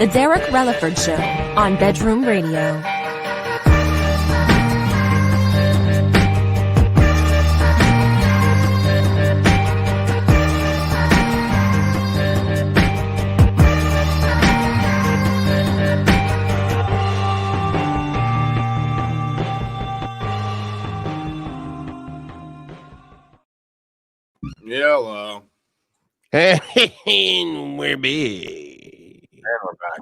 The Derek Relaford Show on Bedroom Radio. Hello. Hey, we're big. And we're back.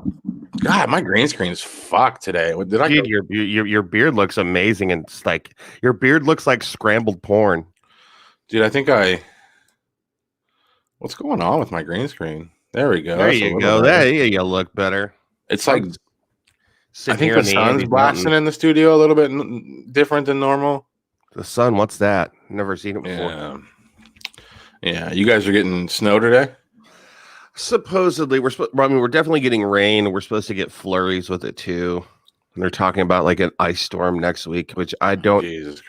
God, my green screen's fucked today. What did I? Dude, your beard looks amazing, and it's like your beard looks like scrambled porn. Dude, I think what's going on with my green screen? There we go. There you go. There you look better. It's like I think the sun's Andes blasting Mountain. in the studio a little bit different than normal. The sun. What's that? Never seen it before. Yeah. You guys are getting snow today. Supposedly, we're definitely getting rain. We're supposed to get flurries with it too. And they're talking about like an ice storm next week, which I don't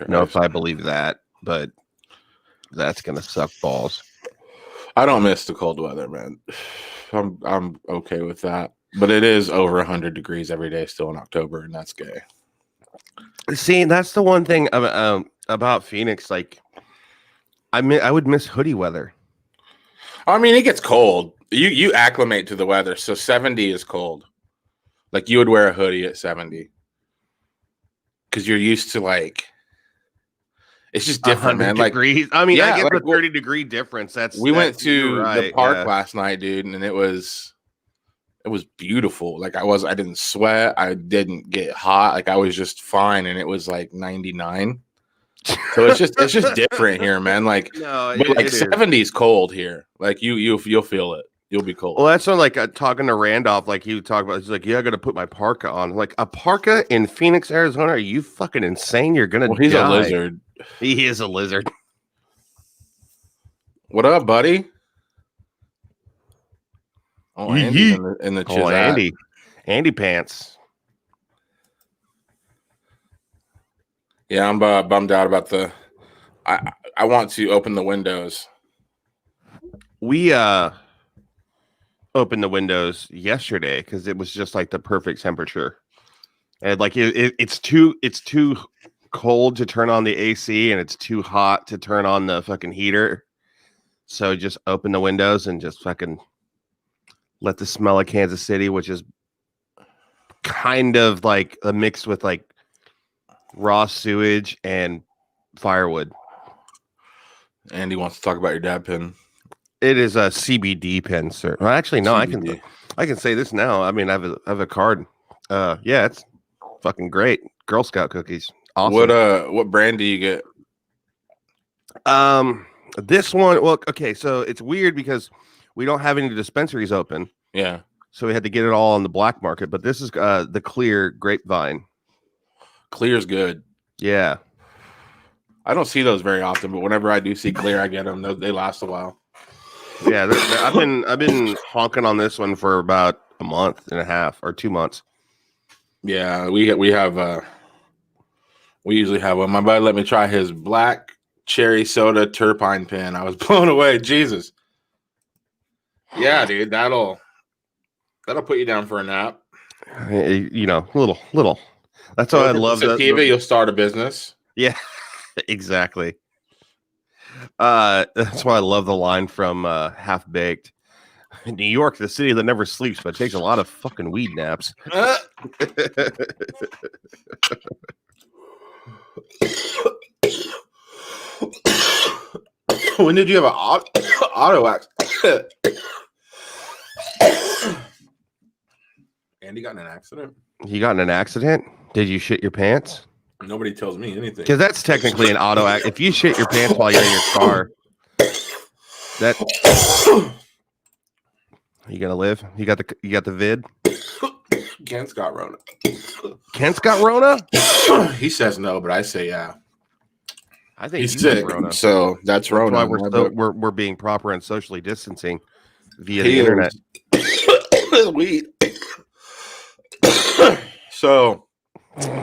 know if I believe that, but that's gonna suck balls. I don't miss the cold weather, man. I'm okay with that, but it is over 100 degrees every day still in October, and that's gay. See, that's the one thing about Phoenix. Like, I would miss hoodie weather. I mean, it gets cold. You acclimate to the weather, so 70 is cold. Like, you would wear a hoodie at 70 because you're used to, like, it's just different, man. Degrees. Like, I mean, yeah, I get like, the 30-degree difference. We went to right, the park last night, dude, and it was beautiful. Like, I didn't sweat, I didn't get hot, like I was just fine, and it was like 99. So it's just different here, man. Like, no, but like 70's cold here. Like you'll feel it. You'll be cold. Well, that's what, like, talking to Randolph, like he would talk about. He's like, "Yeah, I got to put my parka on." Like, a parka in Phoenix, Arizona? Are you fucking insane? You're gonna. He's die. a lizard. He is a lizard. What up, buddy? Oh, Andy's in the oh, Andy pants. Yeah, I'm bummed out about the. I want to open the windows. We opened the windows yesterday because it was just like the perfect temperature, and like it's too cold to turn on the AC, and it's too hot to turn on the fucking heater. So just open the windows and just fucking let the smell of Kansas City, which is kind of like a mix with like raw sewage and firewood. Andy wants to talk about your dab pen. It is a CBD pen, sir. Well, actually, no, CBD. I can say this now. I mean, I have a card. Yeah, it's fucking great. Girl Scout cookies. Awesome. What brand do you get? This one. Well, okay, so it's weird because we don't have any dispensaries open. Yeah. So we had to get it all on the black market. But this is the Clear Grapevine. Clear's good. Yeah. I don't see those very often, but whenever I do see Clear, I get them. They last a while. Yeah, I've been honking on this one for about a month and a half or 2 months. Yeah, we have we usually have one. My buddy let me try his black cherry soda turpine pen. I was blown away. Jesus. Yeah, dude, that'll put you down for a nap. You know, little. That's why I love that. Sativa, you'll start a business. Yeah, exactly. That's why I love the line from Half Baked. In New York, the city that never sleeps but takes a lot of fucking weed naps. When did you have an auto accident? Andy got in an accident? You got in an accident? Did you shit your pants? Nobody tells me anything. Because that's technically an auto act. If you shit your pants while you're in your car, that you gonna live? You got the vid? Kent's got Rona. Kent's got Rona? He says no, but I say yeah. I think he's sick, Rona. So that's Rona. Why we're being proper and socially distancing via the internet. Weed. So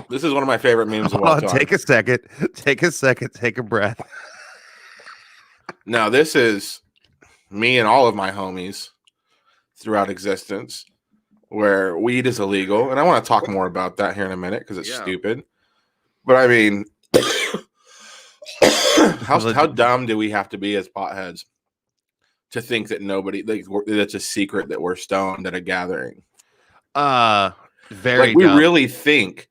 this is one of my favorite memes of all time. Take a second. Take a breath. Now, this is me and all of my homies throughout existence. where weed is illegal, and I want to talk more about that here in a minute because it's Yeah. stupid. But I mean, how dumb do we have to be as potheads to think that nobody that's a secret that we're stoned at a gathering? Very Like we dumb. really think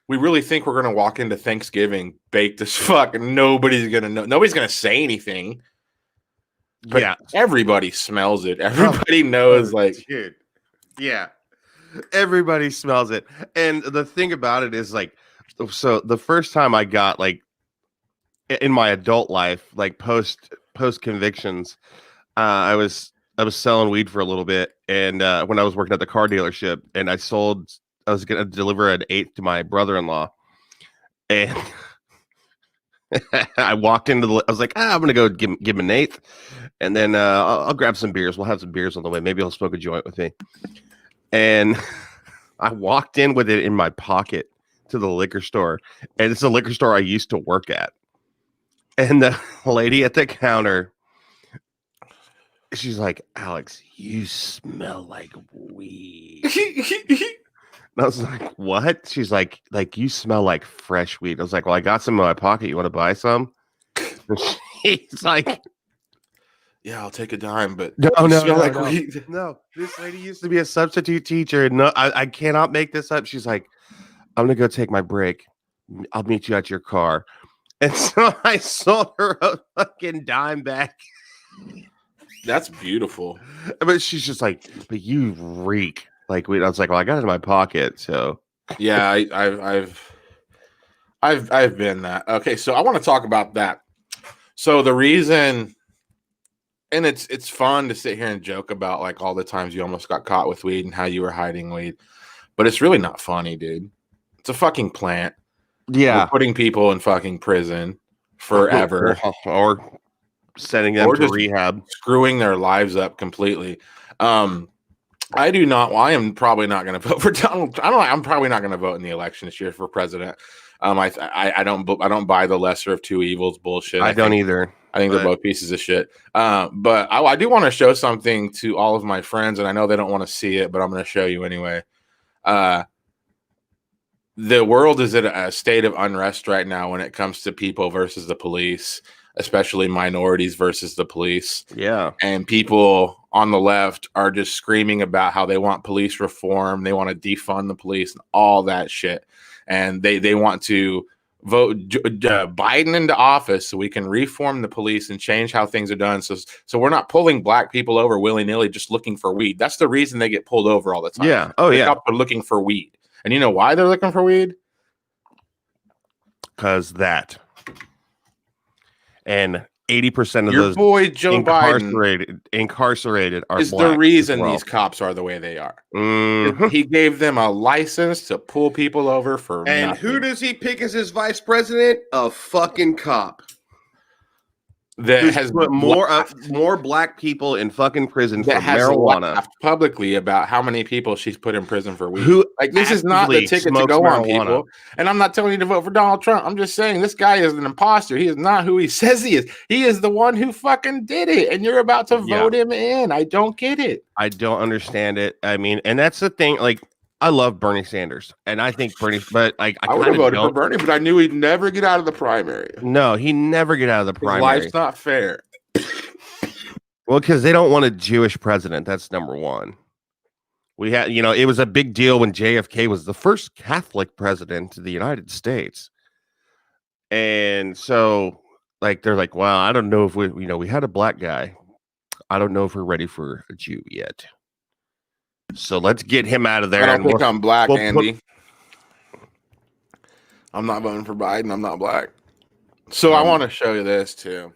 we're gonna walk into Thanksgiving baked as fuck and nobody's gonna know. Nobody's gonna say anything. But Yeah. everybody smells it. Everybody knows, like, dude. Yeah. Everybody smells it. And the thing about it is, like, so the first time I got, like, in my adult life, like post convictions, I was selling weed for a little bit, and when I was working at the car dealership, and I was gonna deliver an eighth to my brother-in-law, and I walked into I was like, I'm gonna go give him an eighth, and then I'll grab some beers. We'll have some beers on the way. Maybe he'll smoke a joint with me. And I walked in with it in my pocket to the liquor store, and it's a liquor store I used to work at. And the lady at the counter, she's like, Alex, you smell like weed. And I was like, what? She's like, you smell like fresh weed. I was like, well, I got some in my pocket. You want to buy some? And she's like, yeah, I'll take a dime, but no, weed. no. This lady used to be a substitute teacher. No, I cannot make this up. She's like, I'm going to go take my break. I'll meet you at your car. And so I sold her a fucking dime back. That's beautiful. But she's just like, but you reek. Like, I was like, well, I got it in my pocket, so Yeah, I've been that. Okay, so I want to talk about that. So the reason, and it's fun to sit here and joke about like all the times you almost got caught with weed and how you were hiding weed, but it's really not funny, dude. It's a fucking plant. yeah, We're putting people in fucking prison forever, or sending them Or to just- rehab. screwing their lives up completely. I do not. Well, I am probably not going to vote for Donald. I'm probably not going to vote in the election this year for president. I don't buy the lesser of two evils bullshit. I don't either. I think they're both pieces of shit. But I do want to show something to all of my friends, and I know they don't want to see it, but I'm going to show you anyway. The world is at a state of unrest right now when it comes to people versus the police, especially minorities versus the police. Yeah, And people on the left are just screaming about how they want police reform. They want to defund the police and all that shit. And they want to vote Biden into office so we can reform the police and change how things are done. So we're not pulling black people over willy-nilly just looking for weed. That's the reason they get pulled over all the time. yeah. Oh, The yeah. cops are looking for weed. And you know why they're looking for weed? Because that. And 80% of Your those boy Joe Biden incarcerated are is black the reason as well. these cops are the way they are. Mhm. He gave them a license to pull people over for And nothing. who does he pick as his vice president? A fucking cop. that Who's has put more laughed- more black people in fucking prison for that has marijuana. laughed publicly about how many people she's put in prison for weed. Who Like, this is not the actively ticket to smokes go on, marijuana. people. And I'm not telling you to vote for Donald Trump. I'm just saying this guy is an imposter. He is not who he says he is. He is the one who fucking did it, and you're about to Yeah. vote him in. I don't get it. I don't understand it. I mean, and that's the thing. Like, I love Bernie Sanders, and I think Bernie, but like, I would kind have of voted for don't. Bernie, but I knew he'd never get out of the primary. No, he never get out of the His primary. life's not fair. Well, because they don't want a Jewish president. That's number one. We had, it was a big deal when JFK was the first Catholic president of the United States. And so, like, they're like, well, I don't know if we had a black guy. I don't know if we're ready for a Jew yet. So let's get him out of there. I don't and think we'll- I'm black, we'll put- Andy. I'm not voting for Biden. I'm not black. So I want to show you this too.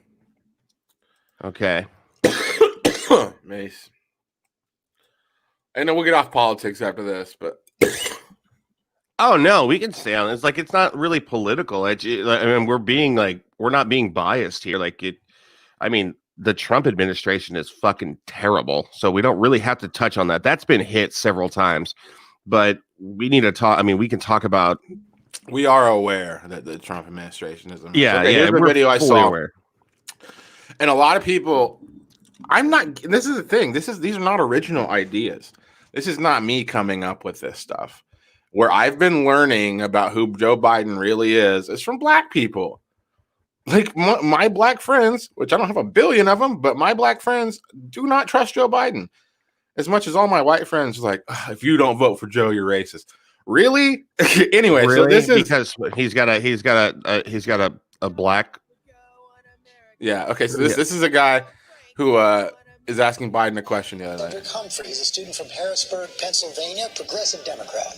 Okay. Mace. I know we'll get off politics after this, but Oh no, we can stay on. It's like it's not really political. I mean, we're not being biased here. I mean, the Trump administration is fucking terrible. So we don't really have to touch on that. That's been hit several times, but we need to talk. I mean, we can talk about. we are aware that the Trump administration is a mess. Yeah, Okay, yeah. here's a we're video I fully saw, aware. and a lot of people. I'm not. This is the thing. These are not original ideas. This is not me coming up with this stuff. Where I've been learning about who Joe Biden really is from black people. Like my black friends, which I don't have a billion of them, but my black friends do not trust Joe Biden as much as all my white friends are like, if you don't vote for Joe, you're racist. Really? Anyway, really? So this is because he's got a black. Yeah. Okay. So this is a guy who is asking Biden a question the other night. Humphrey is a student from Harrisburg, Pennsylvania, progressive Democrat.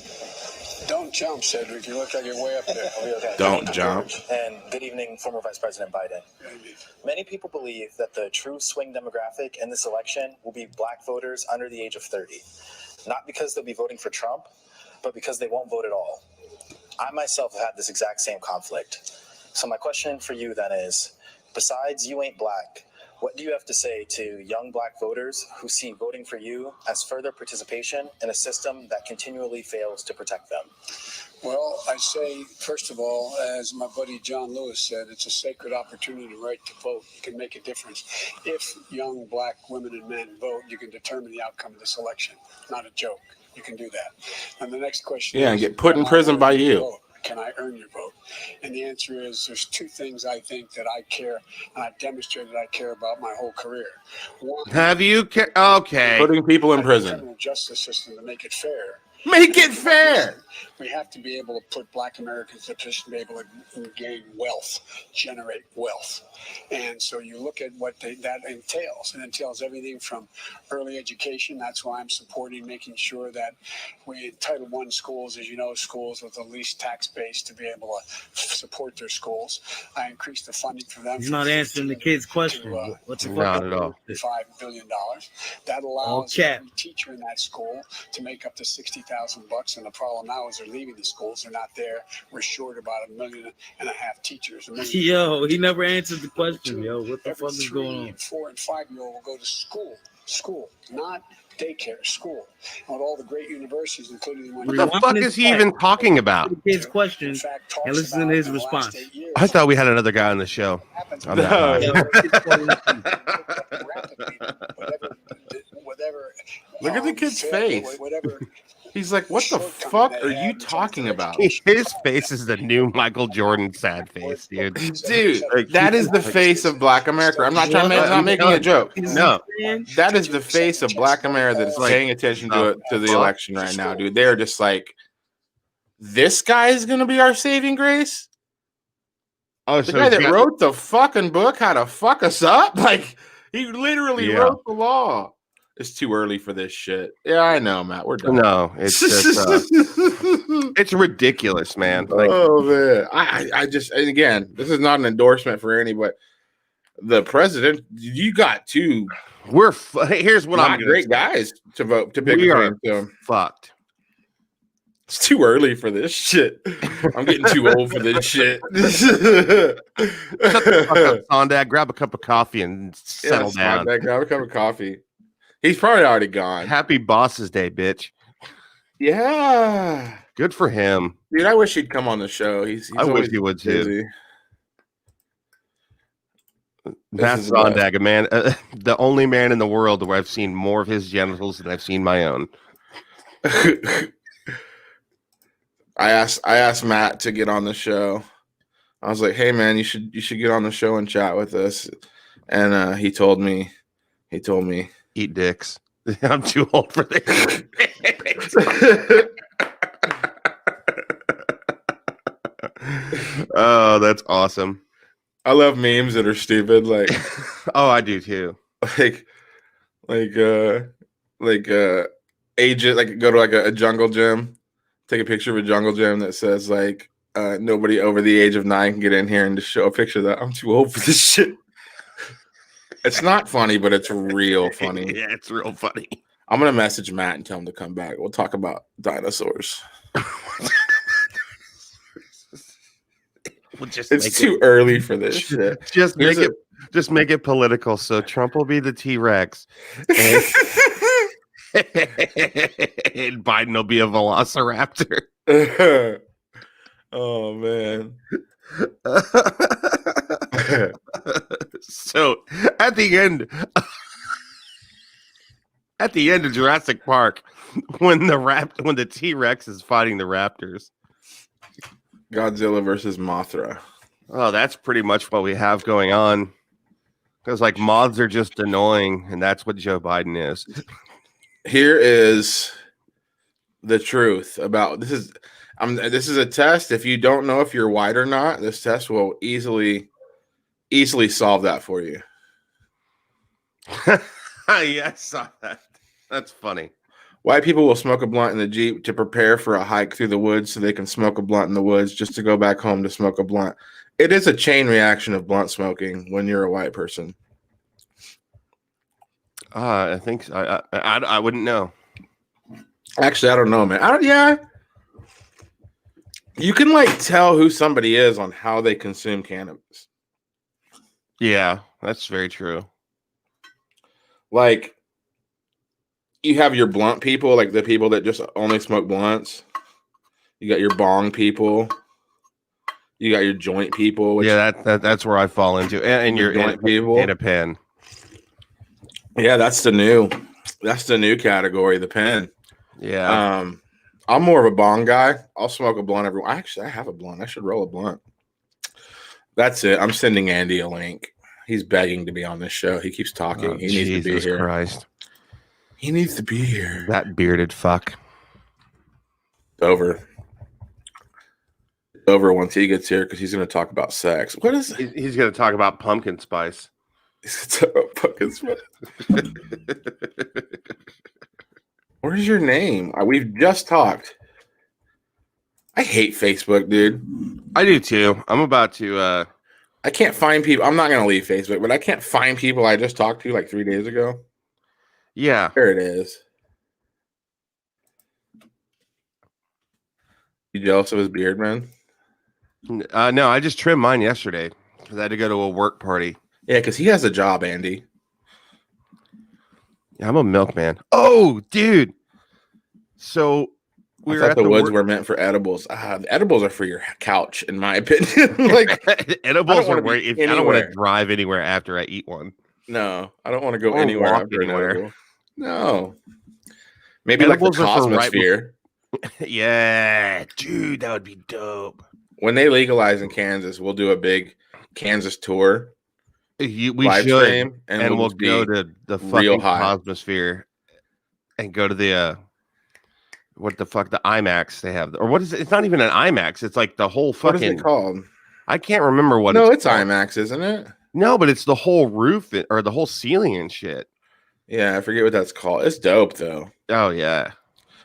Don't jump, Cedric. You look like you're way up there. I'll be okay. Don't jump. And good evening, former Vice President Biden. Many people believe that the true swing demographic in this election will be black voters under the age of 30. Not because they'll be voting for Trump, but because they won't vote at all. I myself have had this exact same conflict. So my question for you then is, besides you ain't black, what do you have to say to young black voters who see voting for you as further participation in a system that continually fails to protect them? Well, I say, first of all, as my buddy John Lewis said, it's a sacred opportunity to right to vote. You can make a difference. If young black women and men vote, you can determine the outcome of this election. Not a joke. You can do that. And the next question is, and get put in prison by you. Vote? Can I earn your vote? And the answer is there's two things I think that I care, and I've demonstrated I care about my whole career. One, have you? Okay. Putting people in prison. The criminal justice system to make it fair. Make it fair. We have to be able to put black Americans in a position to be able to gain wealth, generate wealth. And so you look at what that entails. It entails everything from early education. That's why I'm supporting making sure that we, Title I schools, as you know, schools with the least tax base to be able to support their schools. I increased the funding for them. He's not answering the kid's question. What's not at all. $5 billion. That allows every teacher in that school to make up to $60,000. And the problem now is they're leaving the schools. They're not there. We're short about 1.5 million teachers. Yo, he never answered the question. Yo, what the fuck is going on? 4 and 5-year-old will go to school, not daycare, school. And with all the great universities, including the one. What the fuck is he even talking about? The kid's question, and listen to his response. I thought we had another guy on the show. Look at the kid's face. He's like, what the fuck are you talking about? His face is the new Michael Jordan sad face, dude. Dude, that is the face of black America. I'm not trying to not making a joke. No. That is the face of black America that is paying attention to the election right now, dude. They're just like, this guy is going to be our saving grace? Oh, the guy that wrote the fucking book how to fuck us up? Like, he literally wrote the law. It's too early for this shit. Yeah, I know, Matt. We're done. No, it's just it's ridiculous, man. Like, oh man, I just, and again, this is not an endorsement for anybody. The president, you got two. Here's what I'm great guys to vote to pick. We are fucked. It's too early for this shit. I'm getting too old for this shit. Shut the fuck up, Sondag. Grab a cup of coffee and settle down. Sondag, grab a cup of coffee. He's probably already gone. Happy Boss's Day, bitch. Yeah. Good for him. Dude, I wish he'd come on the show. I wish he would too. Matt Sondag, man, the only man in the world where I've seen more of his genitals than I've seen my own. I asked Matt to get on the show. I was like, "Hey, man, you should get on the show and chat with us." And he told me, eat dicks. I'm too old for this. Oh, that's awesome. I love memes that are stupid. Like, oh, I do too. Like agent, like go to like a jungle gym, take a picture of a jungle gym that says like nobody over the age of 9 can get in here, and just show a picture of that. I'm too old for this shit. It's not funny, but it's real funny. Yeah, it's real funny. I'm gonna message Matt and tell him to come back. We'll talk about dinosaurs. It's too early for this shit. Just make it political. So Trump will be the T-Rex, and Biden will be a Velociraptor. Oh man. So at the end, At the end of Jurassic Park, when the T-Rex is fighting the raptors. Godzilla versus Mothra. Oh, that's pretty much what we have going on. Because like moths are just annoying, and that's what Joe Biden is. Here is the truth about this is a test. If you don't know if you're white or not, this test will easily solve that for you. Yeah, I saw that. That's funny. White people will smoke a blunt in the Jeep to prepare for a hike through the woods so they can smoke a blunt in the woods just to go back home to smoke a blunt. It is a chain reaction of blunt smoking when you're a white person. I think so. I wouldn't know. Actually, I don't know, man. Yeah. You can like tell who somebody is on how they consume cannabis. Yeah, that's very true. Like, you have your blunt people, like the people that just only smoke blunts. You got your bong people. You got your joint people. Which, Yeah, that's where I fall into. And your joint people. And a pen. Yeah, that's the new category, the pen. Yeah. I'm more of a bong guy. I'll smoke a blunt every. I have a blunt. I should roll a blunt. That's it. I'm sending Andy a link. He's begging to be on this show. He keeps talking. Oh, he needs to be Jesus here. Christ. He needs to be here. That bearded fuck. Over. It's over once he gets here because he's going to talk about sex. What is it? He's going to talk about pumpkin spice. He's going to talk about fucking sweat. Where's your name? We've just talked. I hate Facebook, dude. I do too. I'm about to. I can't find people. I'm not going to leave Facebook, but I can't find people I just talked to like 3 days ago. Yeah. There it is. You jealous of his beard, man? No, I just trimmed mine yesterday because I had to go to a work party. Yeah, because he has a job, Andy. Yeah, I'm a milkman. Oh, dude. So I thought the woods were meant for edibles. The edibles are for your couch, in my opinion. Like edibles are where I don't want to anywhere. drive anywhere after I eat one. No, I don't want to go Or anywhere walk after anywhere. an edible. No. Maybe Edibles like are the for ripe- Cosmosphere. Yeah, dude, that would be dope. When they legalize in Kansas, we'll do a big Kansas tour. We live should, stream, and we'll just go be to the real fucking high. Cosmosphere and go to the what the fuck, the IMAX they have, or what is it? It's not even an IMAX. It's like the whole What is fucking. it called? I can't remember what. No, it's called. IMAX, isn't it? No, but it's the whole roof or the whole ceiling and shit. Yeah, I forget what that's called. It's dope though. Oh yeah.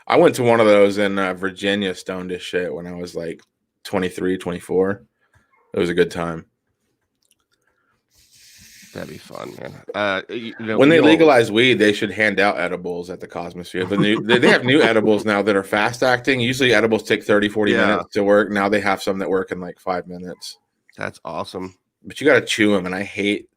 I went to one of those in Virginia, stoned as shit when I was like 23, 24. It was a good time. That'd be fun, man. When they legalize weed, they should hand out edibles at the Cosmosphere. They have new edibles now that are fast acting. Usually edibles take 30, 40 minutes to work. Now they have some that work in like 5 minutes. That's awesome. But you got to chew them, and I hate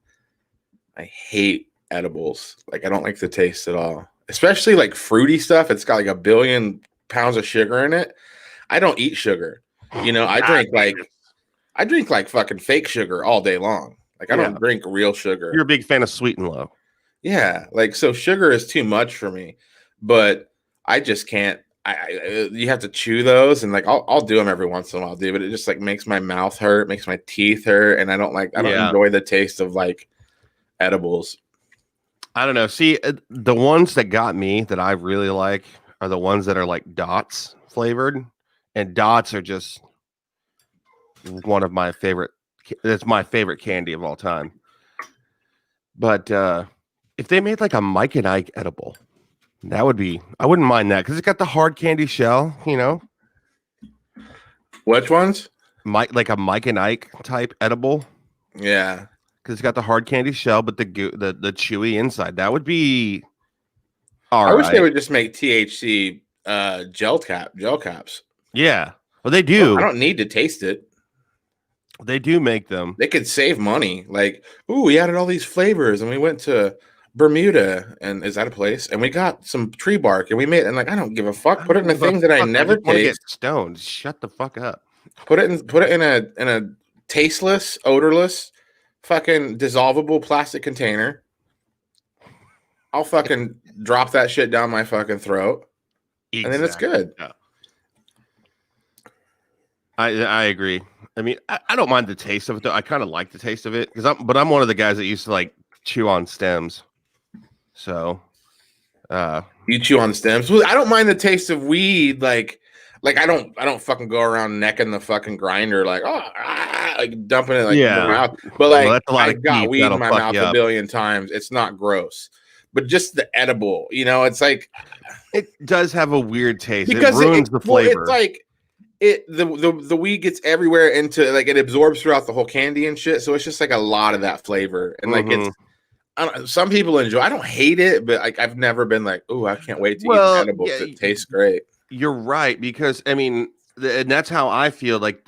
edibles. Like I don't like the taste at all. Especially like fruity stuff. It's got like 1 billion pounds of sugar in it. I don't eat sugar. You know, I drink like fucking fake sugar all day long. Like I don't drink real sugar. You're a big fan of sweet and low. Yeah, like so sugar is too much for me, but I just can't. You have to chew those, and like I'll do them every once in a while, dude. But it just like makes my mouth hurt, makes my teeth hurt, and I don't enjoy the taste of like edibles. I don't know. See, the ones that got me that I really like are the ones that are like Dots flavored, and Dots are just one of my favorite. That's my favorite candy of all time. But if they made like a Mike and Ike edible, that would be. I wouldn't mind that because it's got the hard candy shell. You know, which ones? Like a Mike and Ike type edible. Yeah. Because it's got the hard candy shell, but the chewy inside. That would be. I wish they would just make THC gel caps. Yeah, well they do. I don't need to taste it. They do make them. They could save money. Like, ooh, we added all these flavors, and we went to Bermuda, and is that a place? And we got some tree bark, and we made. And like, I don't give a fuck. Put it in a thing that I never taste. Get stoned. Shut the fuck up. Put it in a tasteless, odorless, fucking dissolvable plastic container. I'll fucking drop that shit down my fucking throat, and then it's good. Yeah. I agree. I mean, I don't mind the taste of it though. I kind of like the taste of it but I'm one of the guys that used to like chew on stems. So, You chew on stems. Well, I don't mind the taste of weed. Like I don't fucking go around necking the fucking grinder like like dumping it like in my mouth. But like that's a lot I of got teeth. weed in my That'll mouth fuck you a up. billion times. It's not gross, but just the edible. You know, it's like It does have a weird taste. because It ruins the flavor. It's like the weed gets everywhere into like it absorbs throughout the whole candy and shit. So it's just like a lot of that flavor, and like it's. Some people enjoy. I don't hate it, but like I've never been like, oh, I can't wait to eat an edible. yeah, It tastes great. You're right, because I mean, and that's how I feel. Like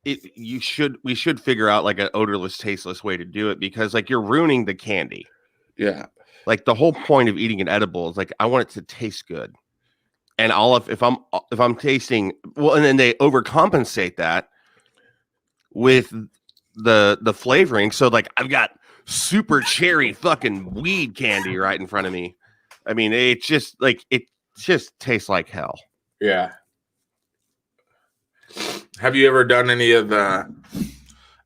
we should figure out like an odorless, tasteless way to do it, because like you're ruining the candy. Yeah. Like the whole point of eating an edible is like I want it to taste good, and if I'm tasting well, and then they overcompensate that with the flavoring. So like I've got super cherry fucking weed candy right in front of me. I mean, it just tastes like hell. Yeah. Have you ever done any of the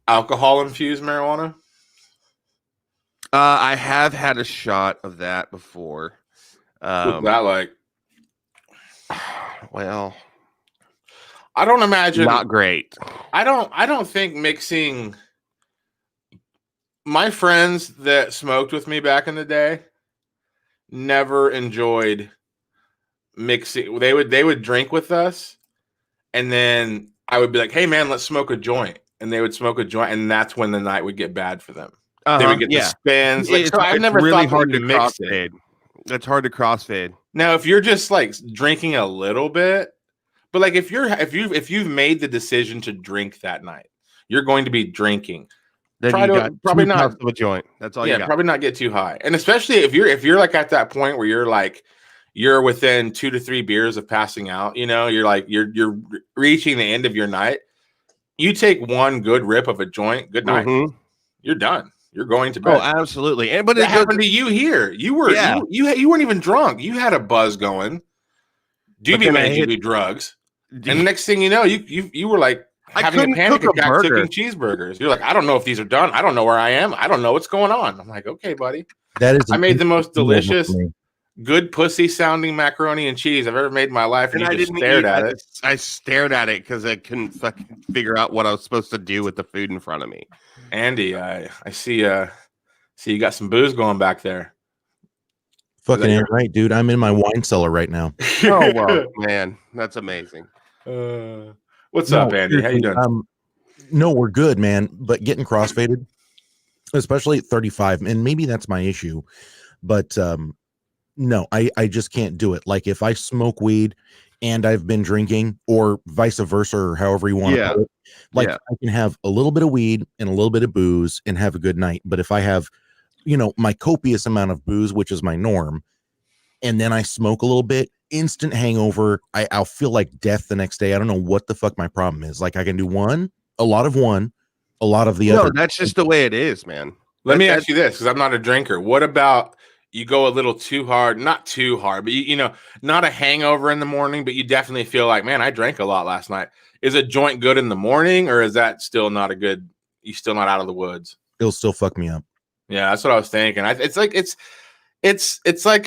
alcohol infused marijuana? I have had a shot of that before. What's that like? Well, I don't imagine. not great. I don't think mixing. My friends that smoked with me back in the day never enjoyed mixing. They would drink with us, and then I would be like, "Hey man, let's smoke a joint," and they would smoke a joint, and that's when the night would get bad for them. They would get the spins. Like, so I've never really thought hard to mix it. crossfade. It's hard to crossfade. Now, if you're just like drinking a little bit, but like if you've made the decision to drink that night, you're going to be drinking. Then Probably not of a joint. That's all you got. Probably not get too high. And especially if you're like at that point where you're within 2 to 3 beers of passing out, you know, you're reaching the end of your night. You take one good rip of a joint, good night. Mm-hmm. You're done. You're going to bed. Oh, absolutely. But it happened to you here. You were you weren't even drunk. You had a buzz going. Doobie made you do drugs. And the next thing you know, you were like having a panic attack cooking cheeseburgers. You're like, I don't know if these are done. I don't know where I am. I don't know what's going on. I'm like, okay, buddy. I made the most delicious, good pussy sounding macaroni and cheese I've ever made in my life. And I just stared at it. I stared at it because I couldn't fucking figure out what I was supposed to do with the food in front of me. Andy, I see you got some booze going back there. Fucking ain't right, dude. I'm in my wine cellar right now. Oh well, man, that's amazing. What's up, Andy? How you doing? No, we're good, man. But getting crossfaded, especially at 35, and maybe that's my issue. But no, I just can't do it. Like if I smoke weed and I've been drinking, or vice versa, or however you want to put it, like I can have a little bit of weed and a little bit of booze and have a good night. But if I have, you know, my copious amount of booze, which is my norm, and then I smoke a little bit, instant hangover. I'll feel like death the next day. I don't know what the fuck my problem is. Like I can do a lot of the other. No, that's just the way it is, man. Let me ask you this, because I'm not a drinker. What about you go a little too hard, not too hard, but you know, not a hangover in the morning, but you definitely feel like, man, I drank a lot last night. Is a joint good in the morning, or is that still not you still not out of the woods? It'll still fuck me up. Yeah, that's what I was thinking. It's like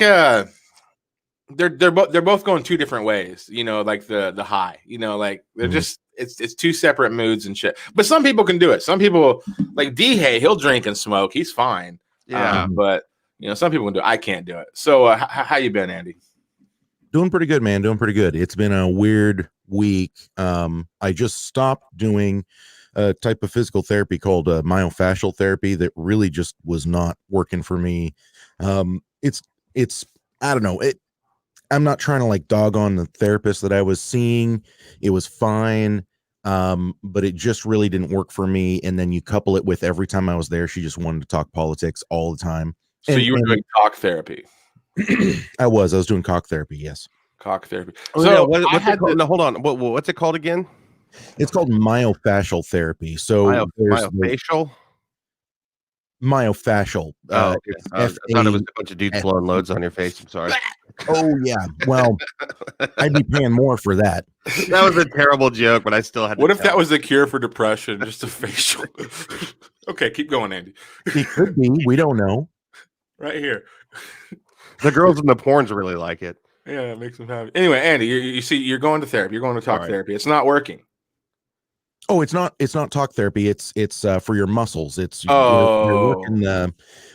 they're both going two different ways, you know, like the high, you know, like they're just it's two separate moods and shit. But some people can do it. Some people like D-Hay, he'll drink and smoke, he's fine. Yeah, but you know, some people can do it. I can't do it. So how you been, Andy? Doing pretty good, man. Doing pretty good. It's been a weird week. I just stopped doing a type of physical therapy called myofascial therapy that really just was not working for me. It's I don't know. I'm not trying to like dog on the therapist that I was seeing. It was fine. But it just really didn't work for me. And then you couple it with every time I was there, she just wanted to talk politics all the time. So you were doing cock therapy? I was doing cock therapy. Yes. Cock therapy. So So what's it called? No, hold on. What's it called again? It's called myofascial therapy. So Myofascial. Myofascial. Oh, okay. It's I thought it was a bunch of dudes F-A- blowing loads on your face. I'm sorry. Oh yeah. Well, I'd be paying more for that. That was a terrible joke, but I still had to What if tell that was the cure for depression? Just a facial. Okay, keep going, Andy. It could be. We don't know. Right here. the girls in the porns really like it. Yeah, it makes them happy. Anyway, Andy, you see, you're going to therapy. You're going to talk Right. therapy. It's not working. Oh, it's not talk therapy. It's for your muscles. It's you're Oh. working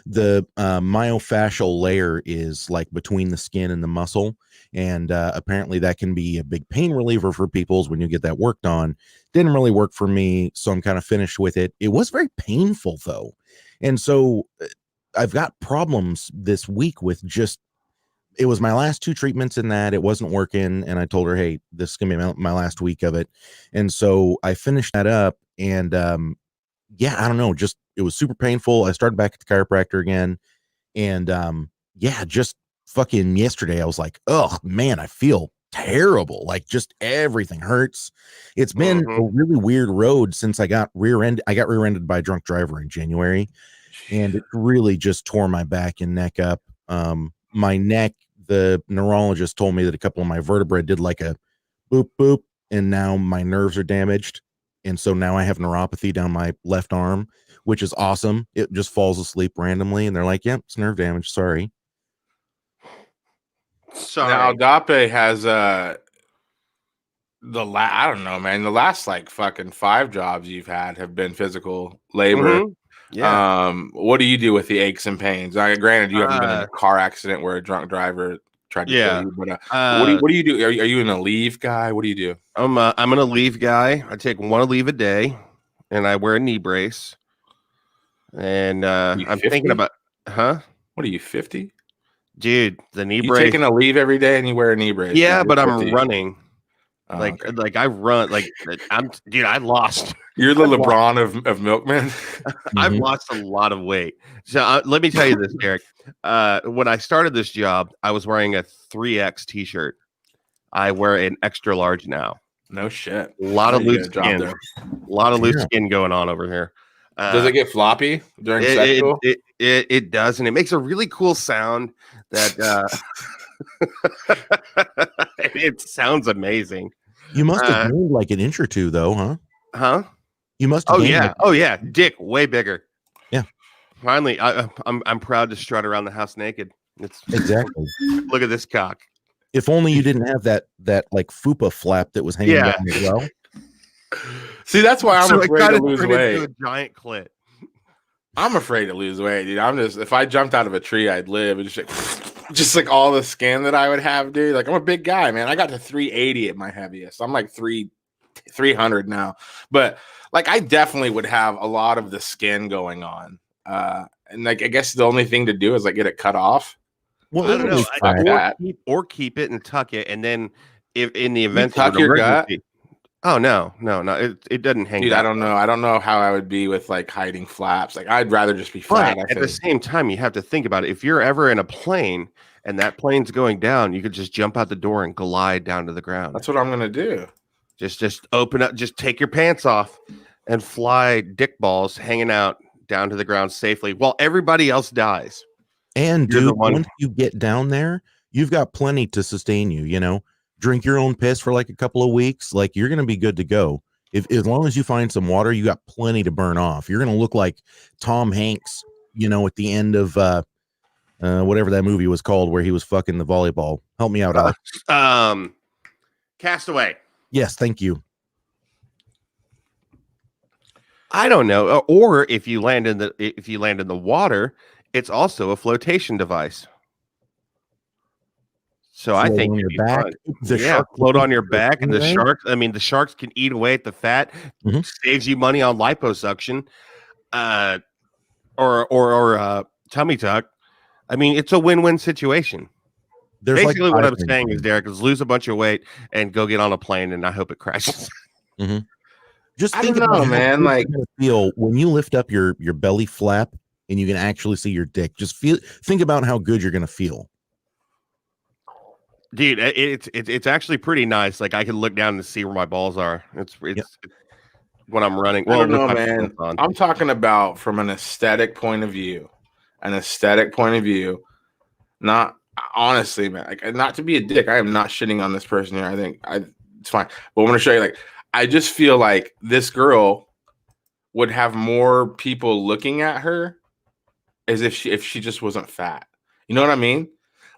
the myofascial layer is like between the skin and the muscle, and apparently that can be a big pain reliever for people's when you get that worked on. Didn't really work for me, so I'm kind of finished with it. It was very painful though, and so I've got problems this week with just. It was my last 2 treatments in that it wasn't working. And I told her, hey, this is going to be my last week of it. And so I finished that up and, yeah, I don't know, just, it was super painful. I started back at the chiropractor again. And, yeah, just fucking yesterday, I was like, oh man, I feel terrible. Like just everything hurts. It's been a really weird road since I got rear-ended by a drunk driver in January. And it really just tore my back and neck up. My neck, the neurologist told me that a couple of my vertebrae did like a boop boop, and now my nerves are damaged, and so now I have neuropathy down my left arm, which is awesome. It just falls asleep randomly, and they're like, "Yep, it's nerve damage. Sorry." Now Agape has I don't know, man. The last like fucking 5 jobs you've had have been physical labor. Yeah. What do you do with the aches and pains? Granted, you haven't been in a car accident where a drunk driver tried to kill you, but what do you do? Are you an Aleve guy? What do you do? I'm an Aleve guy. I take 1 Aleve a day, and I wear a knee brace. And I'm 50? thinking about, What are you, 50? Dude, the knee You brace. taking a leave every day and you wear a knee brace? Yeah, You're but 50. I'm running. Okay. Like I run. Like I lost. You're the LeBron of milkmen. I've lost a lot of weight. So let me tell you this, Derek. When I started this job, I was wearing a 3X t-shirt. I wear an extra large now. No shit. A lot of You loose did a job skin. there. A lot of loose skin going on over here. Does it get floppy during sexual? It does, and it makes a really cool sound that it sounds amazing. You must have gained like an inch or 2, though, huh? Huh? You must have gained like- Oh yeah, dick way bigger. Yeah. Finally, I'm proud to strut around the house naked. It's exactly. Look at this cock. If only you didn't have that like fupa flap that was hanging down as well. See, that's why I'm So it afraid to kinda lose turned into weight. a giant clit. I'm afraid to lose weight, dude. If I jumped out of a tree, I'd live. It's just like all the skin that I would have, dude. Like I'm a big guy, man. I got to 380 at my heaviest. I'm like 300 now, but like I definitely would have a lot of the skin going on. And like I guess the only thing to do is like get it cut off. Well, I don't know. Fuck that. Keep it and tuck it, and then if in the event tuck of an your gut? emergency- Oh no, it doesn't hang. Dude, down. I don't know. I don't know how I would be with like hiding flaps. Like I'd rather just be flat. But at the same time, you have to think about it. If you're ever in a plane and that plane's going down, you could just jump out the door and glide down to the ground. That's what I'm gonna do. Just open up, just take your pants off and fly dick balls hanging out down to the ground safely while everybody else dies. And You're the dude, one- once you get down there, you've got plenty to sustain you, you know. Drink your own piss for like a couple of weeks, like you're gonna be good to go. If as long as you find some water, you got plenty to burn off. You're gonna look like Tom Hanks, you know, at the end of whatever that movie was called where he was fucking the volleyball. Help me out, Alex. Castaway. Yes, thank you. I don't know. Or if you land in the water, it's also a flotation device. So I Float think on you'd your be back. fine. The Yeah, shark float can on your eat back, and the away. sharks. I mean, the sharks can eat away at the fat. Mhm. Saves you money on liposuction, or tummy tuck. I mean, it's a win-win situation. There's Basically, like what 5 I'm things. saying is, Derek, is lose a bunch of weight and go get on a plane, and I hope it crashes. Just I think don't about know, how man, good like- you're gonna feel when you lift up your belly flap and you can actually see your dick. Just think about how good you're gonna feel. Dude, it's actually pretty nice. Like I can look down and see where my balls are. It's when I'm running. I Well, don't with know, my man. pants on. I'm talking about from an aesthetic point of view. Not honestly, man. Like, not to be a dick. I am not shitting on this person here. I think it's fine. But I'm gonna show you. Like, I just feel like this girl would have more people looking at her as if she just wasn't fat. You know what I mean?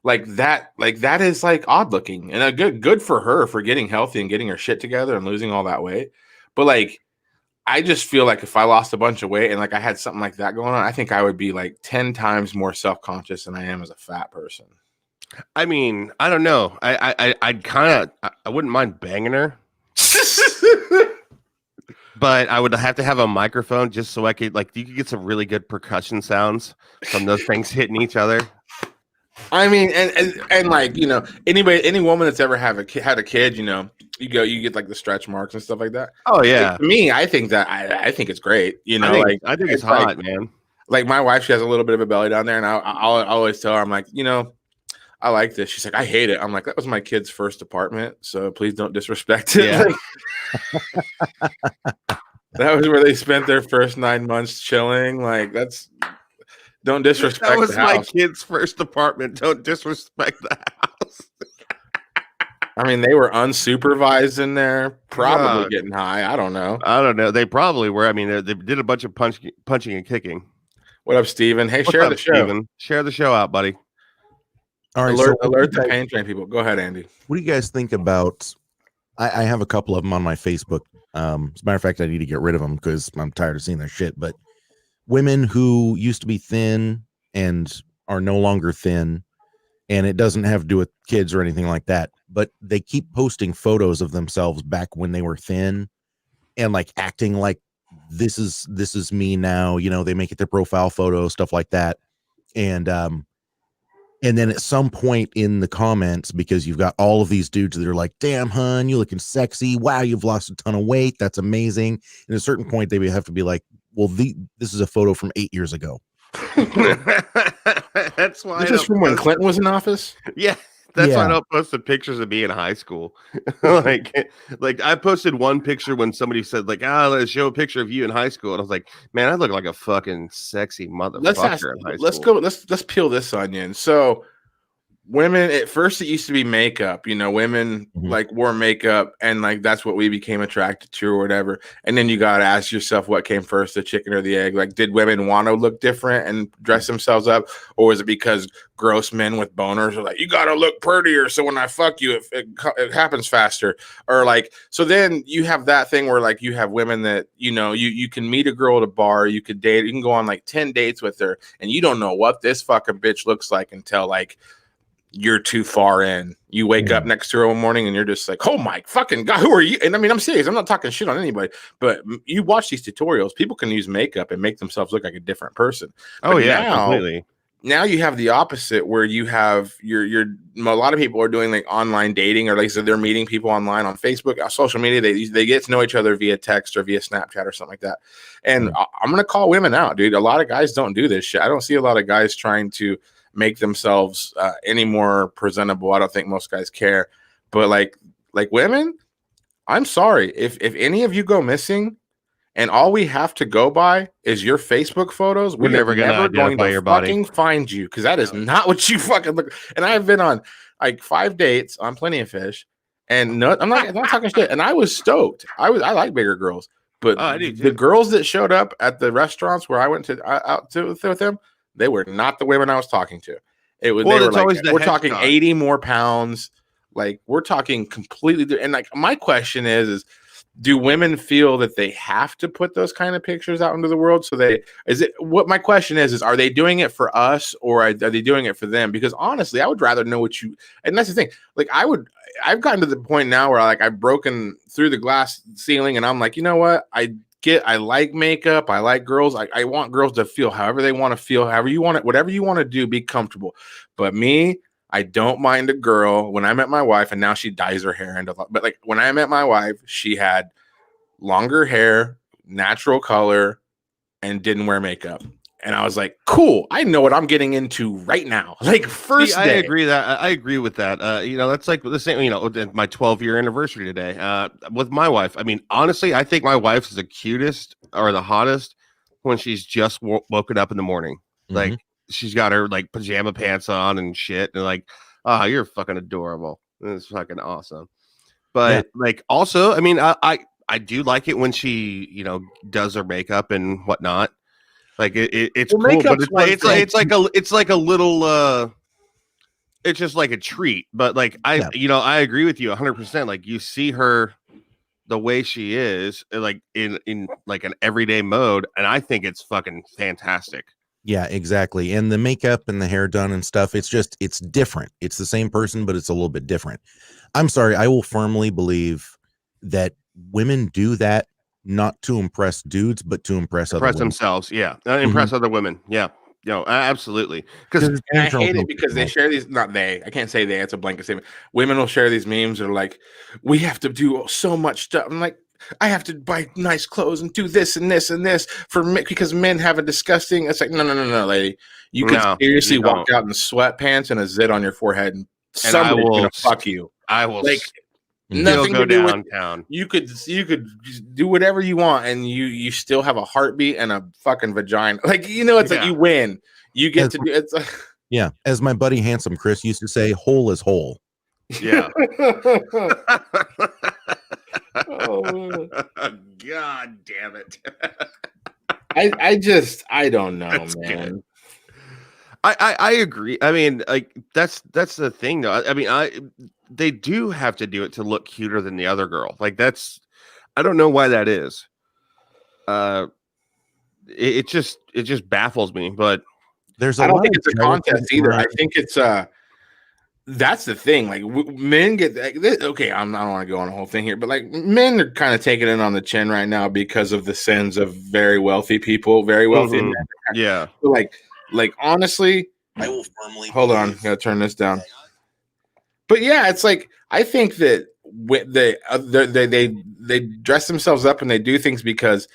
Like that is like odd looking and a good for her for getting healthy and getting her shit together and losing all that weight. But like, I just feel like if I lost a bunch of weight and like I had something like that going on, I think I would be like 10 times more self-conscious than I am as a fat person. I mean, I don't know. I'd kind of, I wouldn't mind banging her, but I would have to have a microphone just so I could, like, you could get some really good percussion sounds from those things hitting each other. I mean, and like, you know, any woman that's ever had a kid, you know, you get like the stretch marks and stuff like that. Oh yeah. Like, to me, I think that I think it's great. You know, I think it's hot, like, man. Like my wife, she has a little bit of a belly down there, and I'll always tell her, I'm like, you know, I like this. She's like, I hate it. I'm like, that was my kid's first apartment, so please don't disrespect it. Yeah. That was where they spent their first 9 months chilling. Like, don't disrespect. That was the my house. kid's first apartment. Don't disrespect the house. I mean, they were unsupervised in there, probably getting high. I don't know. I don't know. They probably were. I mean, they did a bunch of punching and kicking. What up, Steven? Hey, What's share up, the show. Steven? Share the show out, buddy. All right. Alert the pain train people. Go ahead, Andy. What do you guys think about? I have a couple of them on my Facebook. As a matter of fact, I need to get rid of them because I'm tired of seeing their shit. But women who used to be thin and are no longer thin, and it doesn't have to do with kids or anything like that, but they keep posting photos of themselves back when they were thin and like acting like this is me now. You know, they make it their profile photo, stuff like that. And then at some point in the comments, because you've got all of these dudes that are like, damn, hun, you looking sexy. Wow, you've lost a ton of weight. That's amazing. And at a certain point, they have to be like, well, this is a photo from 8 years ago. That's why. This is from when Clinton was in office? Yeah. That's why I don't post the pictures of me in high school. like I posted one picture when somebody said, like, let's show a picture of you in high school. And I was like, man, I look like a fucking sexy motherfucker in high school. Let's peel this onion. So women, at first it used to be makeup, you know, women like wore makeup and like that's what we became attracted to or whatever. And then you got to ask yourself what came first, the chicken or the egg? Like, did women want to look different and dress themselves up, or was it because gross men with boners are like, you got to look prettier so when I fuck you it happens faster? Or like, so then you have that thing where like you have women that, you know, you can meet a girl at a bar, you could date, you can go on like 10 dates with her and you don't know what this fucking bitch looks like until like you're too far in. You wake up next to her one morning and you're just like, oh my fucking God, who are you? And I mean, I'm serious. I'm not talking shit on anybody, but you watch these tutorials, people can use makeup and make themselves look like a different person. Oh, but yeah, completely. Now you have the opposite where you have a lot of people are doing like online dating, or like I said, they're meeting people online on Facebook, social media. They get to know each other via text or via Snapchat or something like that. And I'm going to call women out, dude. A lot of guys don't do this shit. I don't see a lot of guys trying to make themselves any more presentable. I don't think most guys care, but like women, I'm sorry if any of you go missing and all we have to go by is your Facebook photos, we're never going to your fucking body. find you, because that is not what you fucking look. And I've been on like 5 dates on Plenty of Fish, and no, I'm not talking shit. And I was stoked. I like bigger girls, but the girls that showed up at the restaurants where I went to out to with them, they were not the women I was talking to. It was, they were like, we're talking 80 more pounds. Like, we're talking completely different. And like, my question is do women feel that they have to put those kind of pictures out into the world? So my question is are they doing it for us, or are they doing it for them? Because honestly, I would rather know and that's the thing. Like, I've gotten to the point now where like I've broken through the glass ceiling and I'm like, you know what? I like makeup. I like girls. I want girls to feel however they want to feel, however you want it, whatever you want to do, be comfortable. But me, I don't mind a girl. When I met my wife, and now she dyes her hair, but like when I met my wife, she had longer hair, natural color, and didn't wear makeup. And I was like, cool, I know what I'm getting into right now. Like first I day. agree that I agree with that. You know, that's like the same, you know, my 12-year anniversary today. With my wife. I mean, honestly, I think my wife is the cutest or the hottest when she's just woken up in the morning. Like she's got her like pajama pants on and shit. And like, oh, you're fucking adorable. It's fucking awesome. But like also, I mean, I do like it when she, you know, does her makeup and whatnot. Like it's Well, cool, but it's like a little it's just like a treat. But like you know, I agree with you 100%. Like you see her the way she is, like in like an everyday mode, and I think it's fucking fantastic. Yeah, exactly. And the makeup and the hair done and stuff, it's different. It's the same person, but it's a little bit different. I'm sorry, I will firmly believe that women do that not to impress dudes, but to impress other women. Themselves. Yeah. Impress other women. Yeah. You know, absolutely. Because I hate it because they share these, not they, I can't say they, it's a blanket statement. Women will share these memes that are like, we have to do so much stuff. I'm like, I have to buy nice clothes and do this and this and this for me because men have a disgusting. It's like, no, lady. You can seriously walk out in sweatpants and a zit on your forehead and somebody's gonna fuck you. I will like nothing go to do downtown. With, you could do whatever you want and you still have a heartbeat and a fucking vagina. Like, you know, it's like you win. You get to do it's like, yeah. As my buddy Handsome Chris used to say, whole is whole. Yeah. Oh, God damn it. I don't know, That's man. Good. I agree. I mean, like that's the thing though. I mean, they do have to do it to look cuter than the other girl. Like that's, I don't know why that is. It just baffles me. But I don't think it's a contest either. I think it's that's the thing. Like men get okay. I don't want to go on a whole thing here, but like men are kind of taking it on the chin right now because of the sins of very wealthy people, very wealthy. Men. Yeah. So like honestly, I will firmly hold on. Gotta turn this down. But yeah, it's like I think that they dress themselves up and they do things because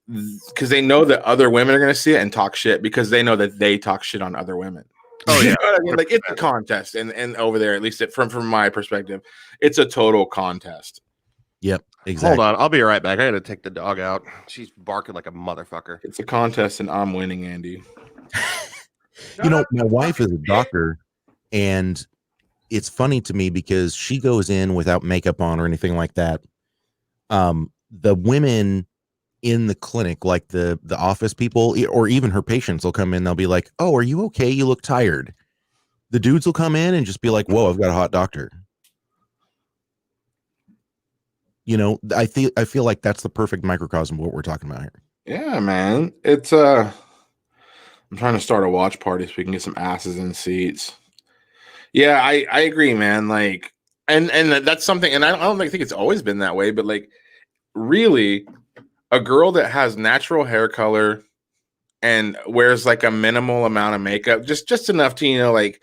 they know that other women are going to see it and talk shit because they know that they talk shit on other women. Oh yeah, you know what I mean? Like it's a contest, and over there, at least from my perspective, it's a total contest. Yep, exactly. Hold on, I'll be right back. I got to take the dog out. She's barking like a motherfucker. It's a contest, and I'm winning, Andy. You know, my wife is a doctor, and it's funny to me because she goes in without makeup on or anything like that. The women in the clinic, like the office people or even her patients will come in, they'll be like, oh, are you okay? You look tired. The dudes will come in and just be like, whoa, I've got a hot doctor. You know, I feel like that's the perfect microcosm of what we're talking about here. Yeah, man. It's I'm trying to start a watch party so we can get some asses in seats. Yeah, I agree, man. Like, and that's something, and I don't think it's always been that way, but like, really, a girl that has natural hair color and wears like a minimal amount of makeup, just enough to, you know, like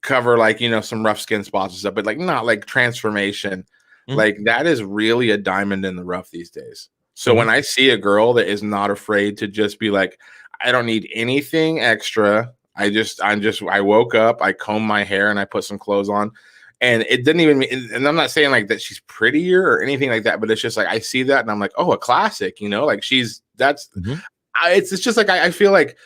cover like, you know, some rough skin spots and stuff, but like not like transformation. Like that is really a diamond in the rough these days. So when I see a girl that is not afraid to just be like, I don't need anything extra. I woke up, I combed my hair and I put some clothes on, and it didn't even mean, and I'm not saying like that she's prettier or anything like that, but it's just like, I see that and I'm like, oh, a classic, you know, like it's just like, I feel like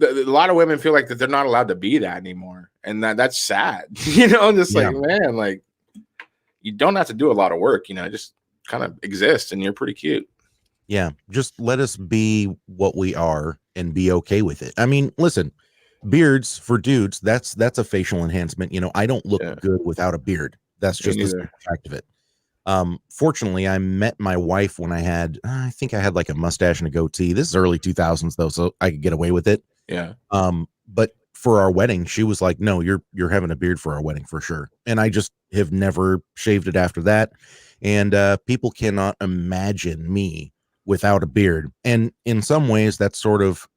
a lot of women feel like that they're not allowed to be that anymore. And that's sad, you know, just like, man, like you don't have to do a lot of work, you know, just kind of exist and you're pretty cute. Yeah. Just let us be what we are and be okay with it. I mean, listen, beards for dudes, that's a facial enhancement. You know, I don't look good without a beard. That's just the fact of it. Fortunately, I met my wife when I think I had like a mustache and a goatee. This is early 2000s though, so I could get away with it. Yeah. But for our wedding, she was like, no, you're having a beard for our wedding for sure. And I just have never shaved it after that. And people cannot imagine me without a beard. And in some ways, that's sort of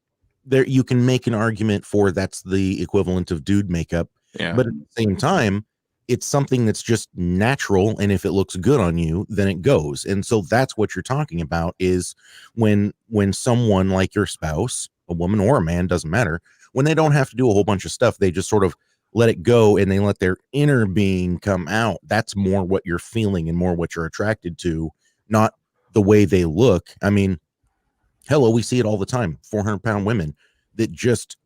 there. You can make an argument for that's the equivalent of dude makeup. Yeah. But at the same time, it's something that's just natural. And if it looks good on you, then it goes. And so that's what you're talking about is when someone like your spouse a woman or a man, doesn't matter, when they don't have to do a whole bunch of stuff, they just sort of let it go and they let their inner being come out. That's more what you're feeling and more what you're attracted to, not the way they look. I mean, hello, we see it all the time. 400-pound women that just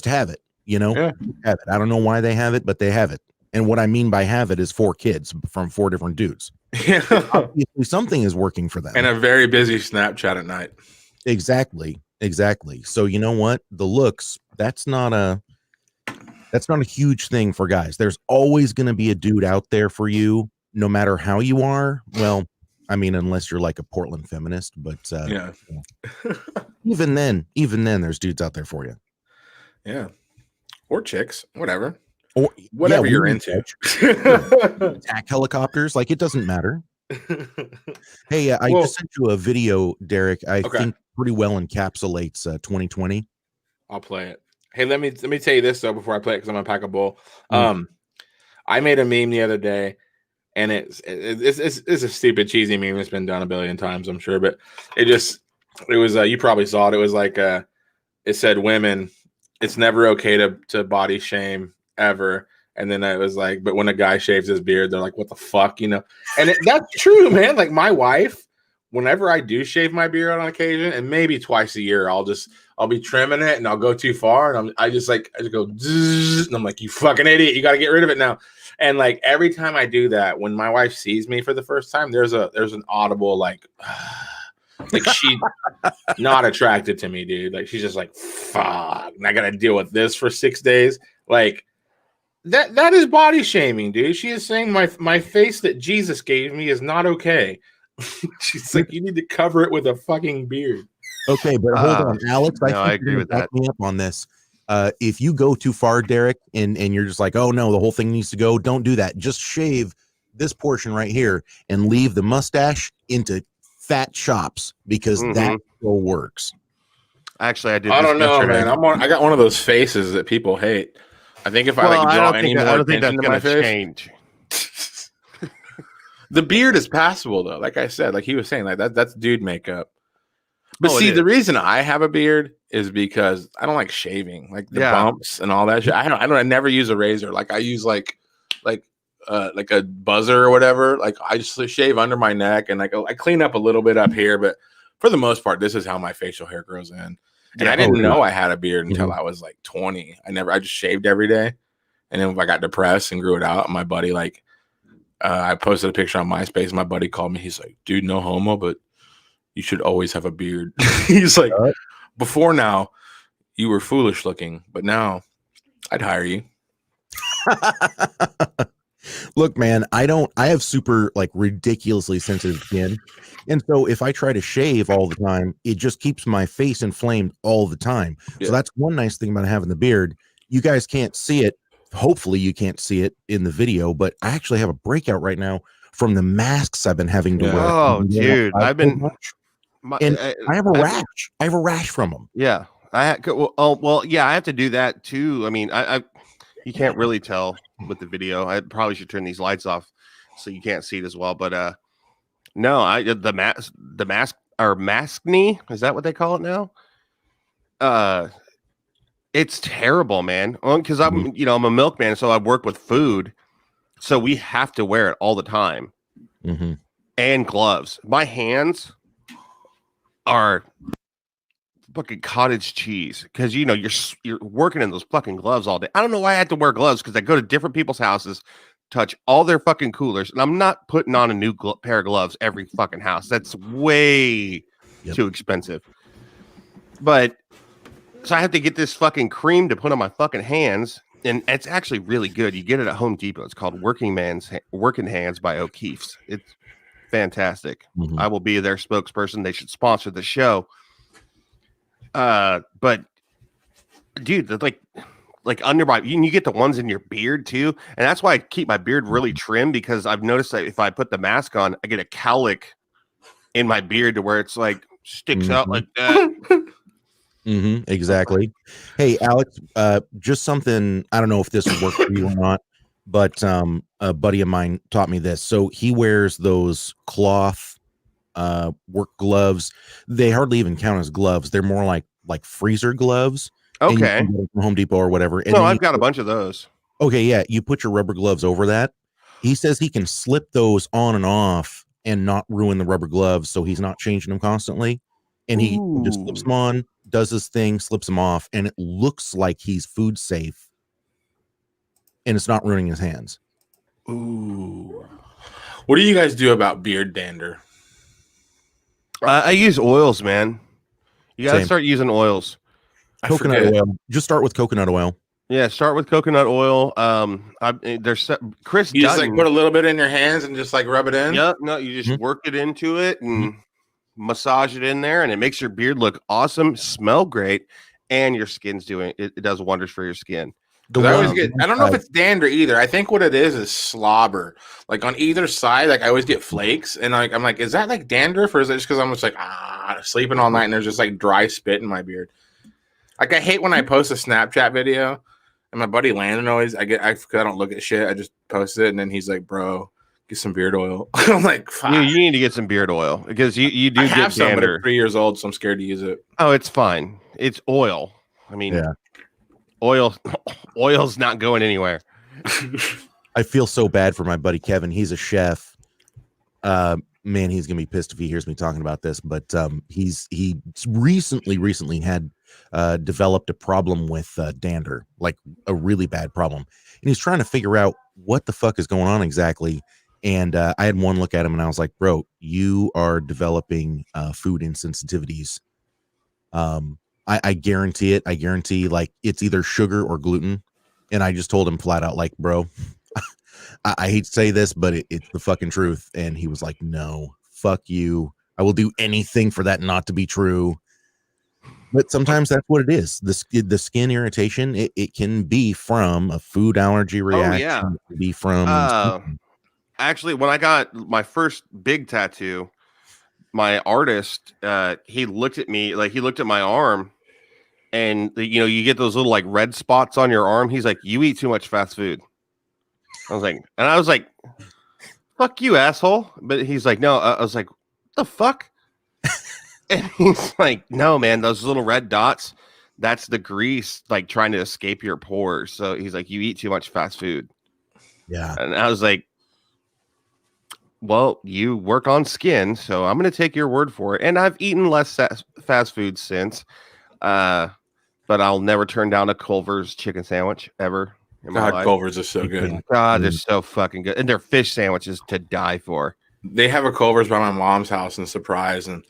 have it, you know, Yeah. have it. I don't know why they have it, but they have it. And what I mean by have it is 4 kids from 4 different dudes. Obviously, something is working for them. And a very busy Snapchat at night. Exactly. So you know what? The looks, that's not a huge thing for guys. There's always going to be a dude out there for you, no matter how you are. Well, I mean, unless you're like a Portland feminist, but Yeah. even then, there's dudes out there for you. Yeah. Or chicks, whatever. Or Whatever you're women into. attack helicopters, like it doesn't matter. Hey, I Well- just sent you a video, Derek. I Okay. think pretty well encapsulates 2020. I'll play it. Hey, let me tell you this though before I play it because I'm gonna pack a bowl. I made a meme the other day, and it's a stupid cheesy meme. It's been done a billion times, I'm sure, but it was you probably saw it. It was like it said women, it's never okay to body shame ever. And then it was like, but when a guy shaves his beard, they're like, what the fuck, you know? And that's true, man. Like my wife, whenever I do shave my beard on occasion, and maybe twice a year, I'll be trimming it and I'll go too far. And I just go, zzz, and I'm like, you fucking idiot. You got to get rid of it now. And like every time I do that, when my wife sees me for the first time, there's an audible, like she not attracted to me, dude. Like she's just like, fuck, and I got to deal with this for 6 days. Like, that is body shaming, dude. She is saying my face that Jesus gave me is not okay. She's like, you need to cover it with a fucking beard. Okay, but hold on, Alex. I agree with that. Me up on this. If you go too far, Derek, and you're just like, oh no, the whole thing needs to go. Don't do that. Just shave this portion right here and leave the mustache into fat chops because that still works. Actually, I did. I this don't know, yesterday. man. I got one of those faces that people hate. I think if I draw any more attention to my face, change. the beard is passable though. Like I said, like he was saying, like that's dude makeup. But Oh, it see, the is. reason I have a beard is because I don't like shaving, like the Yeah. bumps and all that shit. I never use a razor. Like I use like a buzzer or whatever. Like I just shave under my neck and I clean up a little bit up here, but for the most part, this is how my facial hair grows in. And I didn't know I had a beard until I was like 20. I just shaved every day. And then I got depressed and grew it out. My buddy, I posted a picture on MySpace. My buddy called me. He's like, dude, no homo, but you should always have a beard. He's like, before now, you were foolish looking, but now I'd hire you. Look, man, I have super like ridiculously sensitive skin. And so if I try to shave all the time, it just keeps my face inflamed all the time. Yeah. So that's one nice thing about having the beard. You guys can't see it. Hopefully you can't see it in the video, but I actually have a breakout right now from the masks I've been having to Yeah. wear. Oh, dude, I've been. And I have a rash. I have a rash from them. Yeah, yeah, I have to do that too. I mean, you can't really tell with the video. I probably should turn these lights off so you can't see it as well. But no, the mask or maskne, is that what they call it now? It's terrible, man. Because I'm a milkman, so I work with food, so we have to wear it all the time, and gloves. My hands are fucking cottage cheese because you're working in those fucking gloves all day. I don't know why I had to wear gloves because I go to different people's houses, touch all their fucking coolers, and I'm not putting on a new pair of gloves every fucking house. That's way too expensive. But so I have to get this fucking cream to put on my fucking hands, and it's actually really good. You get it at Home Depot. It's called Working Hands by O'Keefe's. It's fantastic. I will be their spokesperson. They should sponsor the show. But dude, like under my, you get the ones in your beard too, and that's why I keep my beard really trim, because I've noticed that if I put the mask on, I get a cowlick in my beard to where it's like sticks out like that. Exactly. Hey, Alex, just something, I don't know if this would work for you or not, but a buddy of mine taught me this. So he wears those cloth work gloves. They hardly even count as gloves. They're more like like freezer gloves. And you Okay. can get them from Home Depot or whatever. And No, then I've you got a put- bunch of those. Okay, yeah, you put your rubber gloves over that. He says he can slip those on and off and not ruin the rubber gloves, so he's not changing them constantly. And he just slips Ooh. them on, does his thing, slips them off, and it looks like he's food safe, and it's not ruining his hands. Ooh. What do you guys do about beard dander? I use oils, man. You gotta Same. start using oils. I Coconut forget. oil. Just start with coconut oil. Yeah, start with coconut oil. There's Chris You just Dutton. like put a little bit in your hands and just like rub it in. Yep, no, you just Mhm. work it into it and massage it in there, and it makes your beard look awesome, smell great, and your skin's doing it. It does wonders for your skin. The 'Cause I always one- get. I don't know if it's dander either. I think what it is slobber. Like on either side, like I always get flakes, and like I'm like, is that like dandruff, or is it just because I'm just like sleeping all night and there's just like dry spit in my beard? Like I hate when I post a Snapchat video, and my buddy Landon always I don't look at shit. I just post it, and then he's like, "Bro, get some beard oil." I'm like, "Fuck." You need to get some beard oil because you do I get have some, but dander. it's 3 years old, so I'm scared to use it. Oh, it's fine. It's oil. I mean, Yeah. oil's not going anywhere. I feel so bad for my buddy Kevin. He's a chef. Man, he's gonna be pissed if he hears me talking about this. But he recently had developed a problem with dander, like a really bad problem, and he's trying to figure out what the fuck is going on exactly. And I had one look at him, and I was like, "Bro, you are developing food insensitivities." I guarantee it. I guarantee, like, it's either sugar or gluten. And I just told him flat out, like, bro, I hate to say this, but it's the fucking truth. And he was like, no, fuck you. I will do anything for that not to be true. But sometimes that's what it is. The skin irritation, it can be from a food allergy reaction. yeah. It can be from Actually, when I got my first big tattoo, my artist, he looked at me, like he looked at my arm, and you get those little like red spots on your arm. He's like, "You eat too much fast food." I was like, "Fuck you, asshole!" But he's like, "No." I was like, "What the fuck?" And he's like, "No, man, those little red dots, that's the grease like trying to escape your pores." So he's like, "You eat too much fast food." yeah. And I was like, well, you work on skin, so I'm going to take your word for it. And I've eaten less fast food since, but I'll never turn down a Culver's chicken sandwich ever in my God, life. Culver's is so good. God, they're so fucking good. And their fish sandwiches to die for. They have a Culver's by my mom's house in Surprise, and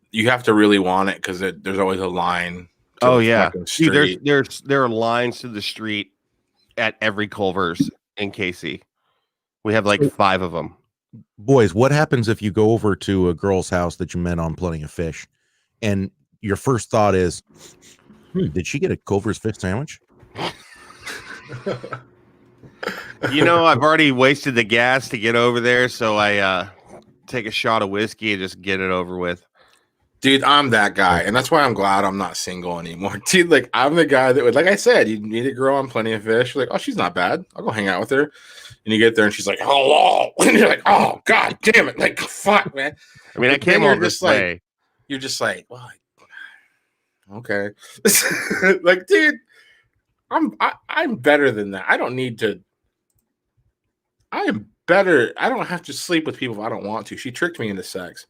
you have to really want it because there's always a line. to Oh, the yeah. fucking Dude, street. there are lines to the street at every Culver's in KC. We have like 5 of them. Boys, what happens if you go over to a girl's house that you met on Plenty of Fish, and your first thought is, did she get a Culver's fish sandwich? I've already wasted the gas to get over there, so I take a shot of whiskey and just get it over with. Dude, I'm that guy, and that's why I'm glad I'm not single anymore. Dude, like I'm the guy that would, like I said, you meet a girl on Plenty of Fish. You're like, oh, she's not bad. I'll go hang out with her. And you get there, and she's like, hello, and you're like, oh god damn it, like fuck, man. I mean, I But then came you're all this just like- way. You're just like, well, okay, like, dude, I'm better than that. I don't need to. I am better. I don't have to sleep with people if I don't want to. She tricked me into sex.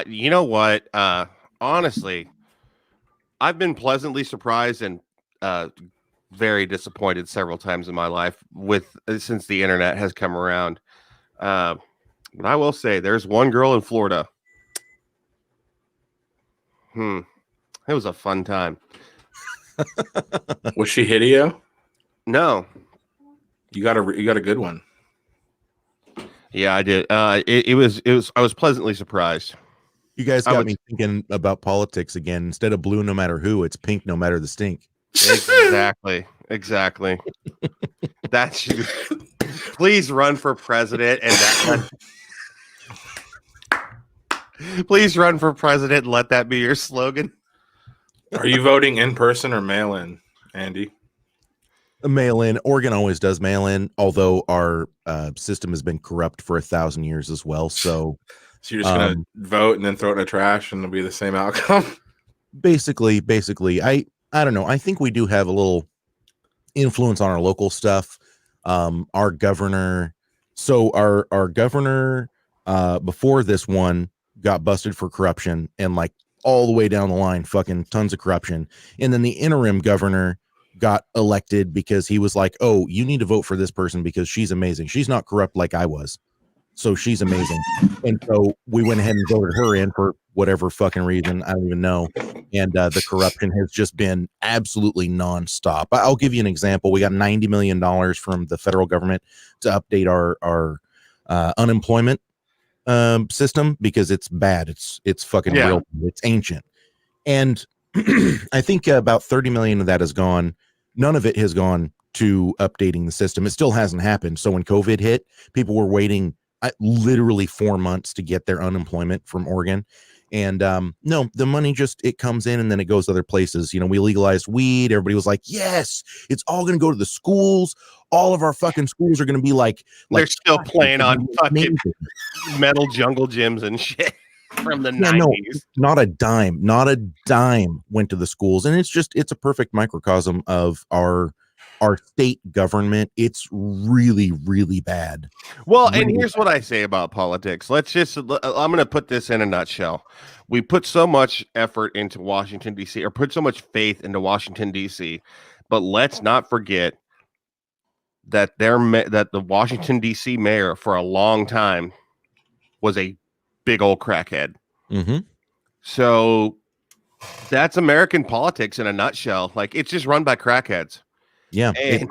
You know what? Honestly, I've been pleasantly surprised and very disappointed several times in my life since the internet has come around. But I will say, there's one girl in Florida. It was a fun time. Was she Hideo? No, You got a good one. yeah, I did. It was. I was pleasantly surprised. You guys I got would- me thinking about politics again. Instead of blue no matter who, it's pink no matter the stink. Exactly. That should. Please run for president, and please run for president and let that be your slogan. Are you voting in person or mail in, Andy? A mail in. Oregon always does mail in, although our system has been corrupt for 1,000 years as well. So So you're just gonna vote and then throw it in the trash, and it'll be the same outcome. basically, I don't know. I think we do have a little influence on our local stuff. Our governor, our governor before this one got busted for corruption, and like all the way down the line, fucking tons of corruption. And then the interim governor got elected because he was like, oh, you need to vote for this person because she's amazing. She's not corrupt like I was. So she's amazing. And so we went ahead and voted her in for whatever fucking reason. I don't even know. And the corruption has just been absolutely nonstop. I'll give you an example. We got $90 million from the federal government to update our unemployment system because it's bad. It's fucking real. It's ancient. And I think about 30 million of that has gone. None of it has gone to updating the system. It still hasn't happened. So when COVID hit, people were waiting literally 4 months to get their unemployment from Oregon. And no, the money just, it comes in and then it goes other places. You know, we legalized weed. Everybody was like, yes, it's all going to go to the schools. All of our fucking schools are going to be like they're still playing on fucking metal jungle gyms and shit from the 90s. No, not a dime went to the schools. And it's a perfect microcosm of our state government. It's really, really bad. Well, and here's what I say about politics. I'm going to put this in a nutshell. We put so much effort into Washington, D.C., or put so much faith into Washington, D.C., but let's not forget that the Washington, D.C. mayor for a long time was a big old crackhead. Mm-hmm. So that's American politics in a nutshell. Like, it's just run by crackheads. Yeah, and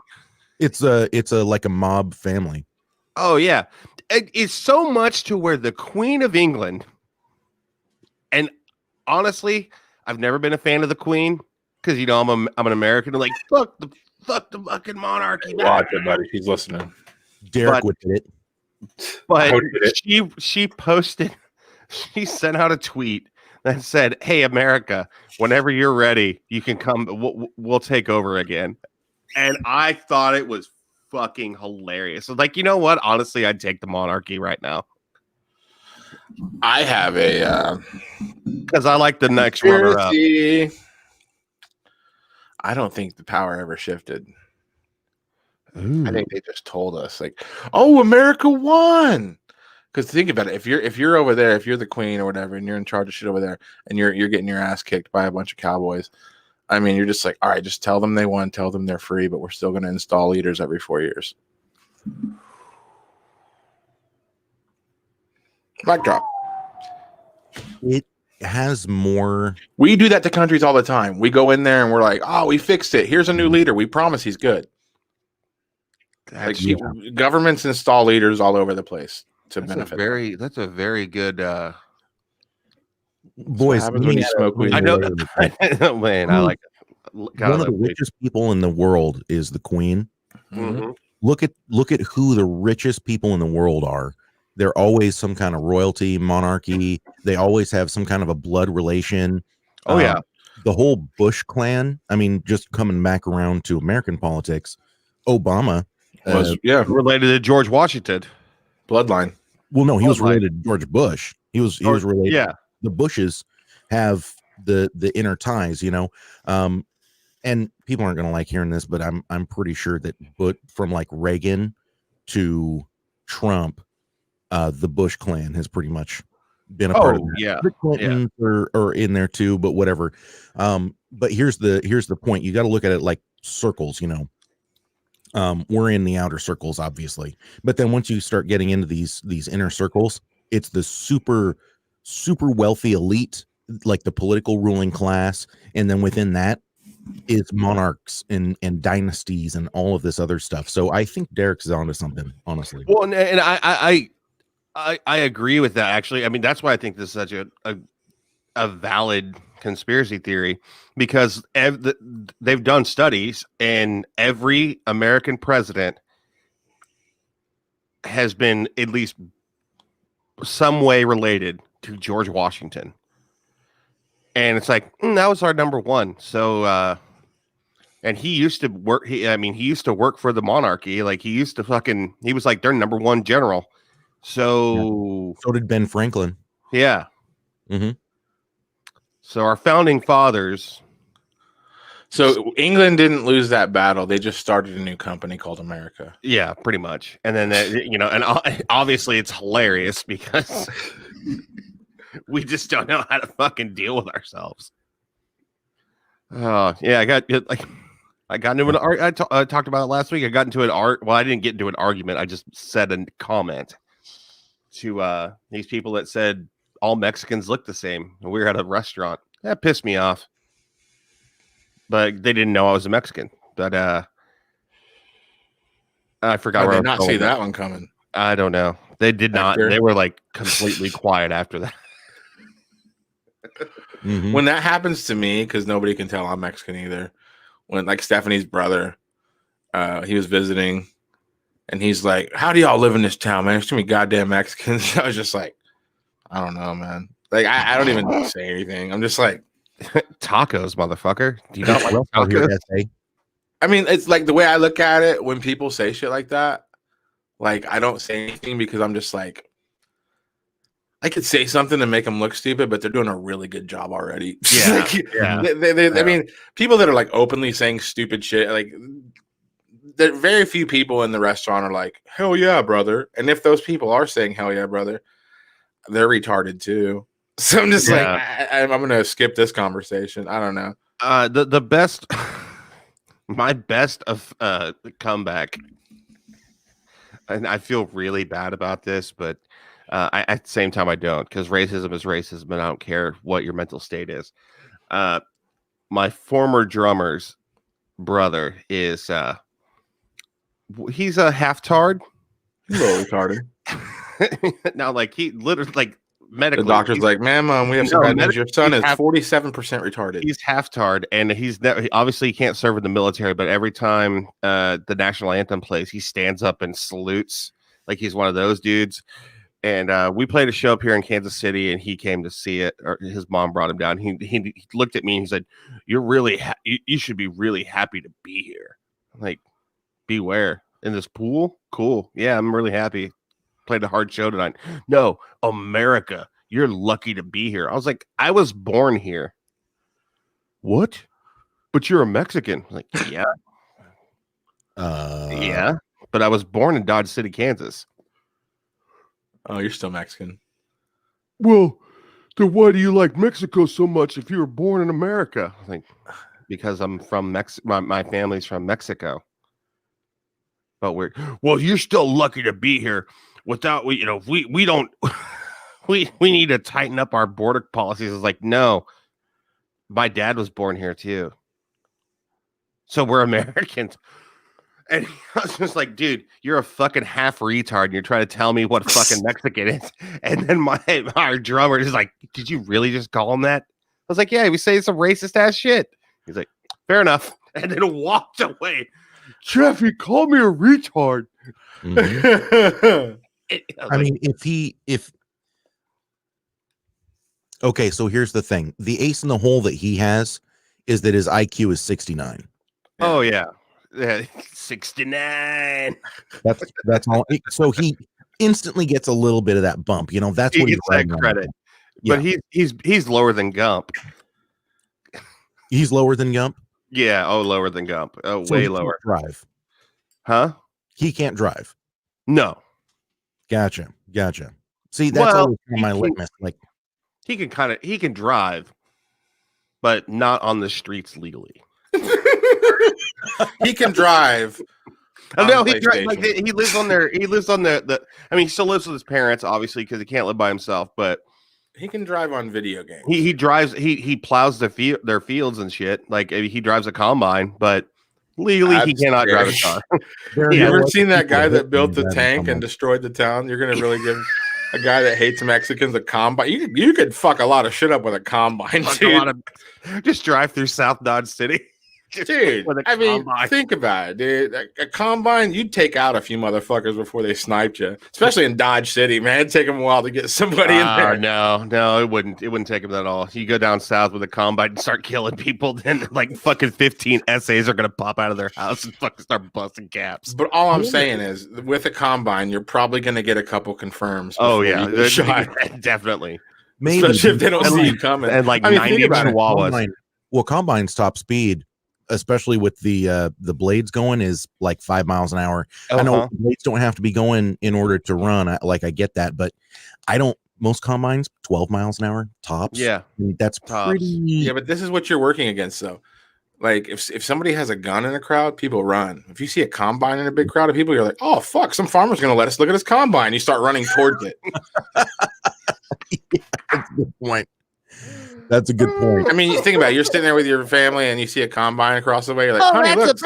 it's a like a mob family. Oh yeah, it's so much to where the Queen of England, and honestly, I've never been a fan of the Queen because I'm an American. I'm like fuck the fucking monarchy. Watch it, buddy. She's listening. Derek would get it, but she posted, she sent out a tweet that said, "Hey America, whenever you're ready, you can come. We'll take over again." And I thought it was fucking hilarious. So, like, you know what? Honestly, I'd take the monarchy right now. I have because I like the next runner up. I don't think the power ever shifted. Ooh. I think they just told us, like, "Oh, America won." Because think about it, if you're over there, if you're the queen or whatever, and you're in charge of shit over there, and you're getting your ass kicked by a bunch of cowboys. I mean, you're just like, all right, just tell them they won, tell them they're free, but we're still going to install leaders every 4 years. Backdrop. It has more. We do that to countries all the time. We go in there and we're like, oh, we fixed it. Here's a new leader. We promise he's good. Governments install leaders all over the place to benefit. That's a very good. Boys, when you smoke weed. I know, man. I like it. One of the richest people in the world is the Queen. Mm-hmm. Look at who the richest people in the world are. They're always some kind of royalty, monarchy. They always have some kind of a blood relation. Oh yeah, the whole Bush clan. I mean, just coming back around to American politics, Obama was related to George Washington. Bloodline. Well, no, he was related to George Bush. He was related. Yeah. The Bushes have the inner ties, you know, and people aren't going to like hearing this, but I'm pretty sure that from like Reagan to Trump, the Bush clan has pretty much been a part of that. Yeah, the Clintons are in there too, but whatever. But here's the point: you got to look at it like circles, you know. We're in the outer circles, obviously, but then once you start getting into these inner circles, it's the super wealthy elite, like the political ruling class, and then within that is monarchs and dynasties and all of this other stuff. So I think Derek's onto something, honestly. Well, and I agree with that. Actually, I mean, that's why I think this is such a valid conspiracy theory, because they've done studies, and every American president has been at least some way related to George Washington. And it's like, that was our number one. So, and he used to work. He used to work for the monarchy. Like he was like their number one general. So did Ben Franklin. Yeah. Mm-hmm. So our founding fathers. So England didn't lose that battle. They just started a new company called America. Yeah, pretty much. And then, and obviously it's hilarious because we just don't know how to fucking deal with ourselves. Oh, yeah, I got into an I talked about it last week. I got into I didn't get into an argument. I just said a comment to these people that said all Mexicans look the same. We were at a restaurant. That pissed me off. But they didn't know I was a Mexican. But I forgot. How did they not see that one coming? I don't know. They did not. They were like completely quiet after that. Mhm. When that happens to me, because nobody can tell I'm Mexican either. When like Stephanie's brother, he was visiting, and he's like, "How do y'all live in this town, man? There's too many goddamn Mexicans." I was just like, "I don't know, man." Like I don't even say anything. I'm just like, tacos, motherfucker. Do you not like Rough out here, tacos? SA. I mean, it's like the way I look at it when people say shit like that. Like I don't say anything because I'm just like, I could say something to make them look stupid, but they're doing a really good job already. Yeah, Like, yeah. I mean, people that are like openly saying stupid shit, like there very few people in the restaurant are like, "Hell yeah, brother!" And if those people are saying "Hell yeah, brother," they're retarded too. So I'm just like, I'm gonna skip this conversation. I don't know. The best, my best of comeback, and I feel really bad about this, but at the same time I don't, because racism is racism, and I don't care what your mental state is. My former drummer's brother is he's a half-tard. He's a little retarded. Now, like he literally like. The Medically, doctor's like, "Ma'am, we have some bad news. Your son is 47% retarded." He's half-tard, and obviously he can't serve in the military. But every time the national anthem plays, he stands up and salutes like he's one of those dudes. And we played a show up here in Kansas City, and he came to see it. Or his mom brought him down. He looked at me and he said, "You're really you should be really happy to be here." I'm like, beware in this pool. Cool, yeah, I'm really happy. Played a hard show tonight. No, America, you're lucky to be here. I was like, I was born here. What? But you're a Mexican. I'm like, yeah. Yeah. But I was born in Dodge City, Kansas. Oh, you're still Mexican. Well, then why do you like Mexico so much if you were born in America? I think because I'm from Mexico. My family's from Mexico. But well, you're still lucky to be here. Without we don't we need to tighten up our border policies. It's like, no, my dad was born here too, so we're Americans. And I was just like, dude, you're a fucking half retard, and you're trying to tell me what fucking Mexican is. And then our drummer is like, did you really just call him that? I was like, yeah, we say some racist ass shit. He's like, fair enough, and then walked away. Jeff, he called me a retard. Mhm. I mean, okay, so here's the thing. The ace in the hole that he has is that his IQ is 69. Oh yeah. 69. That's all. So he instantly gets a little bit of that bump. You know, that's what He gets that riding on. credit. Yeah. But he's lower than Gump. He's lower than Gump. Yeah, lower than Gump. Oh, So way he lower. can't drive. Huh? He can't drive. No. Gotcha. See, that's always on my he- litmus. Like, He can drive, but not on the streets legally. He can drive. No, on he drives, PlayStation. like he lives on there. He lives on the. I mean, he still lives with his parents, obviously, because he can't live by himself. But He can drive on video games. he drives. He plows their fields and shit. Like he drives a combine, but legally he That's cannot drive a scary. car. there You are ever no seen that people guy that hitting built the driving tank and someone. destroyed the town? You're gonna really give a guy that hates Mexicans a combine? You could fuck a lot of shit up with a combine, Like a dude. lot of, just drive through South Dodge City. Dude, with a I mean, combine. think about it, dude. A combine, you'd take out a few motherfuckers before they sniped you, especially in Dodge City, man. It'd take them a while to get somebody in there. No, it wouldn't take him that all. You go down south with a combine and start killing people, then like fucking 15 essays are gonna pop out of their house and fucking start busting caps. But all I'm saying is, with a combine, you're probably gonna get a couple confirms. Oh before yeah, you get shot. definitely. Maybe. Especially if they don't And see like- you coming. and like I mean, 90 think about it. chihuahuas. Combines top speed, especially with the blades going, is like 5 miles an hour. I know Uh-huh. blades don't have to be going in order to run. I get that, but I don't. Most combines 12 miles an hour tops. Yeah. And that's Tops. pretty. Yeah, but this is what you're working against, though. Like, if somebody has a gun in a crowd, people run. If you see a combine in a big crowd of people, you're like, oh, fuck, some farmer's going to let us look at his combine. You start running towards it. That's a good point. That's a good point. I mean, you think about it. You're sitting there with your family and you see a combine across the way. You're like, honey, look,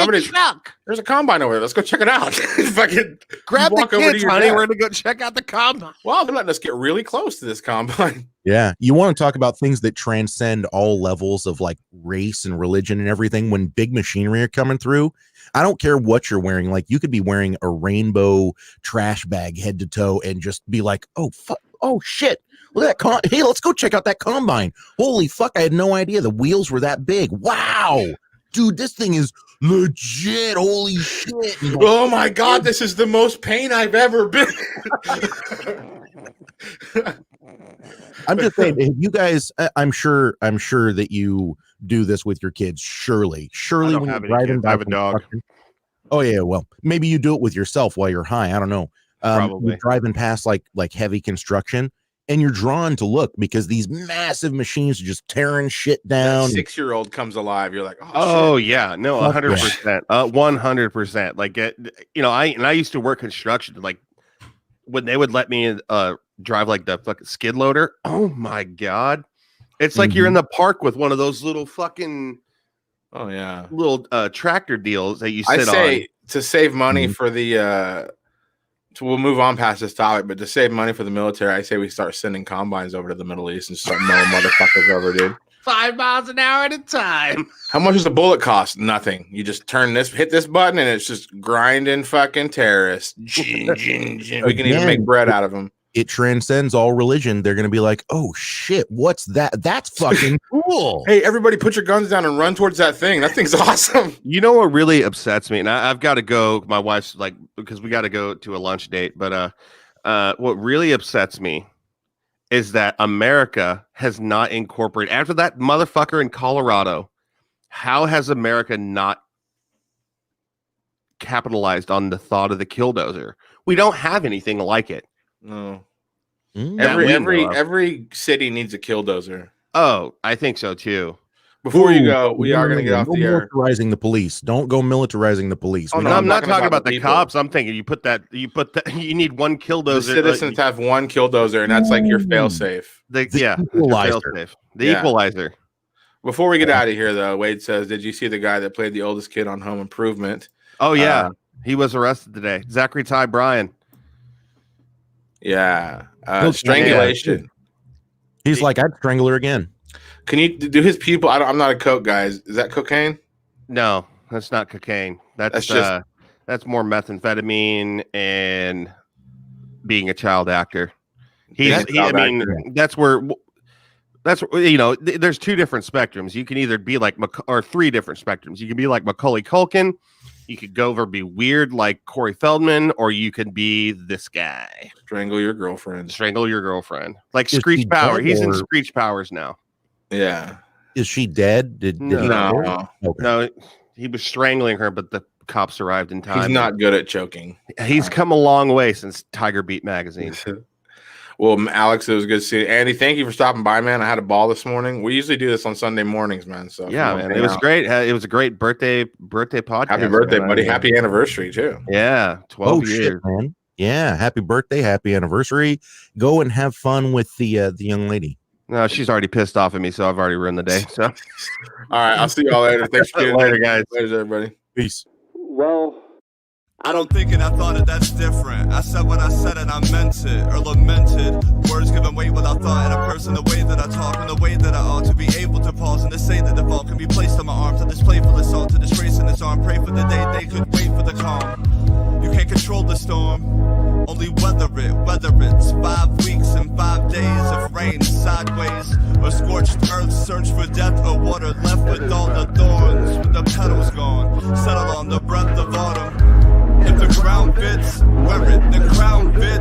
there's a combine over there. Let's go check it out. Fucking Grab the walk over to kids, your honey. dad. We're gonna go check out the combine. Wow, they're letting us get really close to this combine. Yeah. You want to talk about things that transcend all levels of like race and religion and everything. When big machinery are coming through, I don't care what you're wearing. Like, you could be wearing a rainbow trash bag head to toe and just be like, oh, fuck. Oh, shit. Look at that. Hey, let's go check out that combine. Holy fuck. I had no idea the wheels were that big. Wow. Dude, this thing is legit. Holy shit. Oh my God, this is the most pain I've ever been. I'm just saying, if you guys, I'm sure that you do this with your kids. Surely I don't when have you're any driving kids. I have by a dog. construction- Oh yeah, well, maybe you do it with yourself while you're high. I don't know. Probably. You're driving past like heavy construction, and you're drawn to look because these massive machines are just tearing shit down. 6-year-old comes alive. You're like, Oh shit. yeah, no, Fuck 100%, 100%. Like, I used to work construction. Like, when they would let me drive like the fucking skid loader. Oh my God, it's like you're in the park with one of those little fucking Oh yeah. little tractor deals that you I sit say on. to save money Mhm. for the we'll move on past this topic, but to save money for the military, I say we start sending combines over to the Middle East and start mowing motherfuckers over, dude. 5 miles an hour at a time. How much does a bullet cost? Nothing. You just hit this button, and it's just grinding fucking terrorists. Jing, jing, jing. We can even make Again, bread out of them. It transcends all religion. They're gonna be like, oh shit, what's that? That's fucking cool. Hey, everybody, put your guns down and run towards that thing. That thing's awesome. You know what really upsets me, and I've got to go. My wife's like, because we got to go to a lunch date. But what really upsets me is that America has not incorporated after that motherfucker in Colorado. How has America not capitalized on the thought of the killdozer? We don't have anything like it. No. Mm. That we Every city needs a killdozer. Oh, I think so too. Before you Ooh, go, we are going to get off no the air. militarizing the police. Don't go militarizing the police. Oh, We no, No, don't- I'm not talking about the the people. cops. I'm thinking you put that. You need one The killdozer. citizens have one killdozer, and that's like your Ooh. fail-safe. The The yeah, equalizer. fail-safe. The Yeah. equalizer. Before we get out of here, though, Wade says, did you see the guy that played the oldest kid on Home Improvement? Oh yeah, Uh, he was arrested today. Zachary Ty Bryan. Yeah. He'll- Strangulation. He's like, I'd strangle her again. Can you do his people? I'm not a coke guy. Is that cocaine? No, that's not cocaine. That's That's just- that's more methamphetamine and being a child actor. Being a I child mean, actor. that's there's two different spectrums. You can either be like or three different spectrums. You can be like Macaulay Culkin. You could go over be weird like Corey Feldman, or you could be this guy, Strangle your girlfriend. strangle your girlfriend, like Is he Screech Power. dead He's in or- Screech Powers now. Yeah. Is she dead? Did he No. No. Okay. No, he was strangling her, but the cops arrived in time. He's not good at choking. He's come a long way since Tiger Beat magazine. Well, Alex, it was good to see you. Andy, thank you for stopping by, man. I had a ball this morning. We usually do this on Sunday mornings, man. So if Yeah, you wanna man, hang it was out. great. It was a great birthday podcast. Happy birthday, man. buddy. Happy anniversary, too. Yeah, 12 Oh years. shit, man. Yeah, happy birthday, happy anniversary. Go and have fun with the young lady. No, she's already pissed off at me, so I've already ruined the day. So All right. I'll see y'all later. Thanks for tuning in. later, guys. Later, everybody. Peace. Well, I don't think it, I thought it, that's different. I said what I said and I meant it, or lamented. Words given weight without thought in a person, the way that I talk and the way that I ought to be able to pause and to say that the ball can be placed on my arm, to this playful assault, to disgrace in its arm. Pray for the day they could wait for the calm. You can't control the storm, only weather it, whether it's 5 weeks and 5 days of rain sideways, or scorched earth, search for death or water, left with all the thorns, with the petals gone, settle on the breath of autumn. If the ground fits, wear it, the crown fits.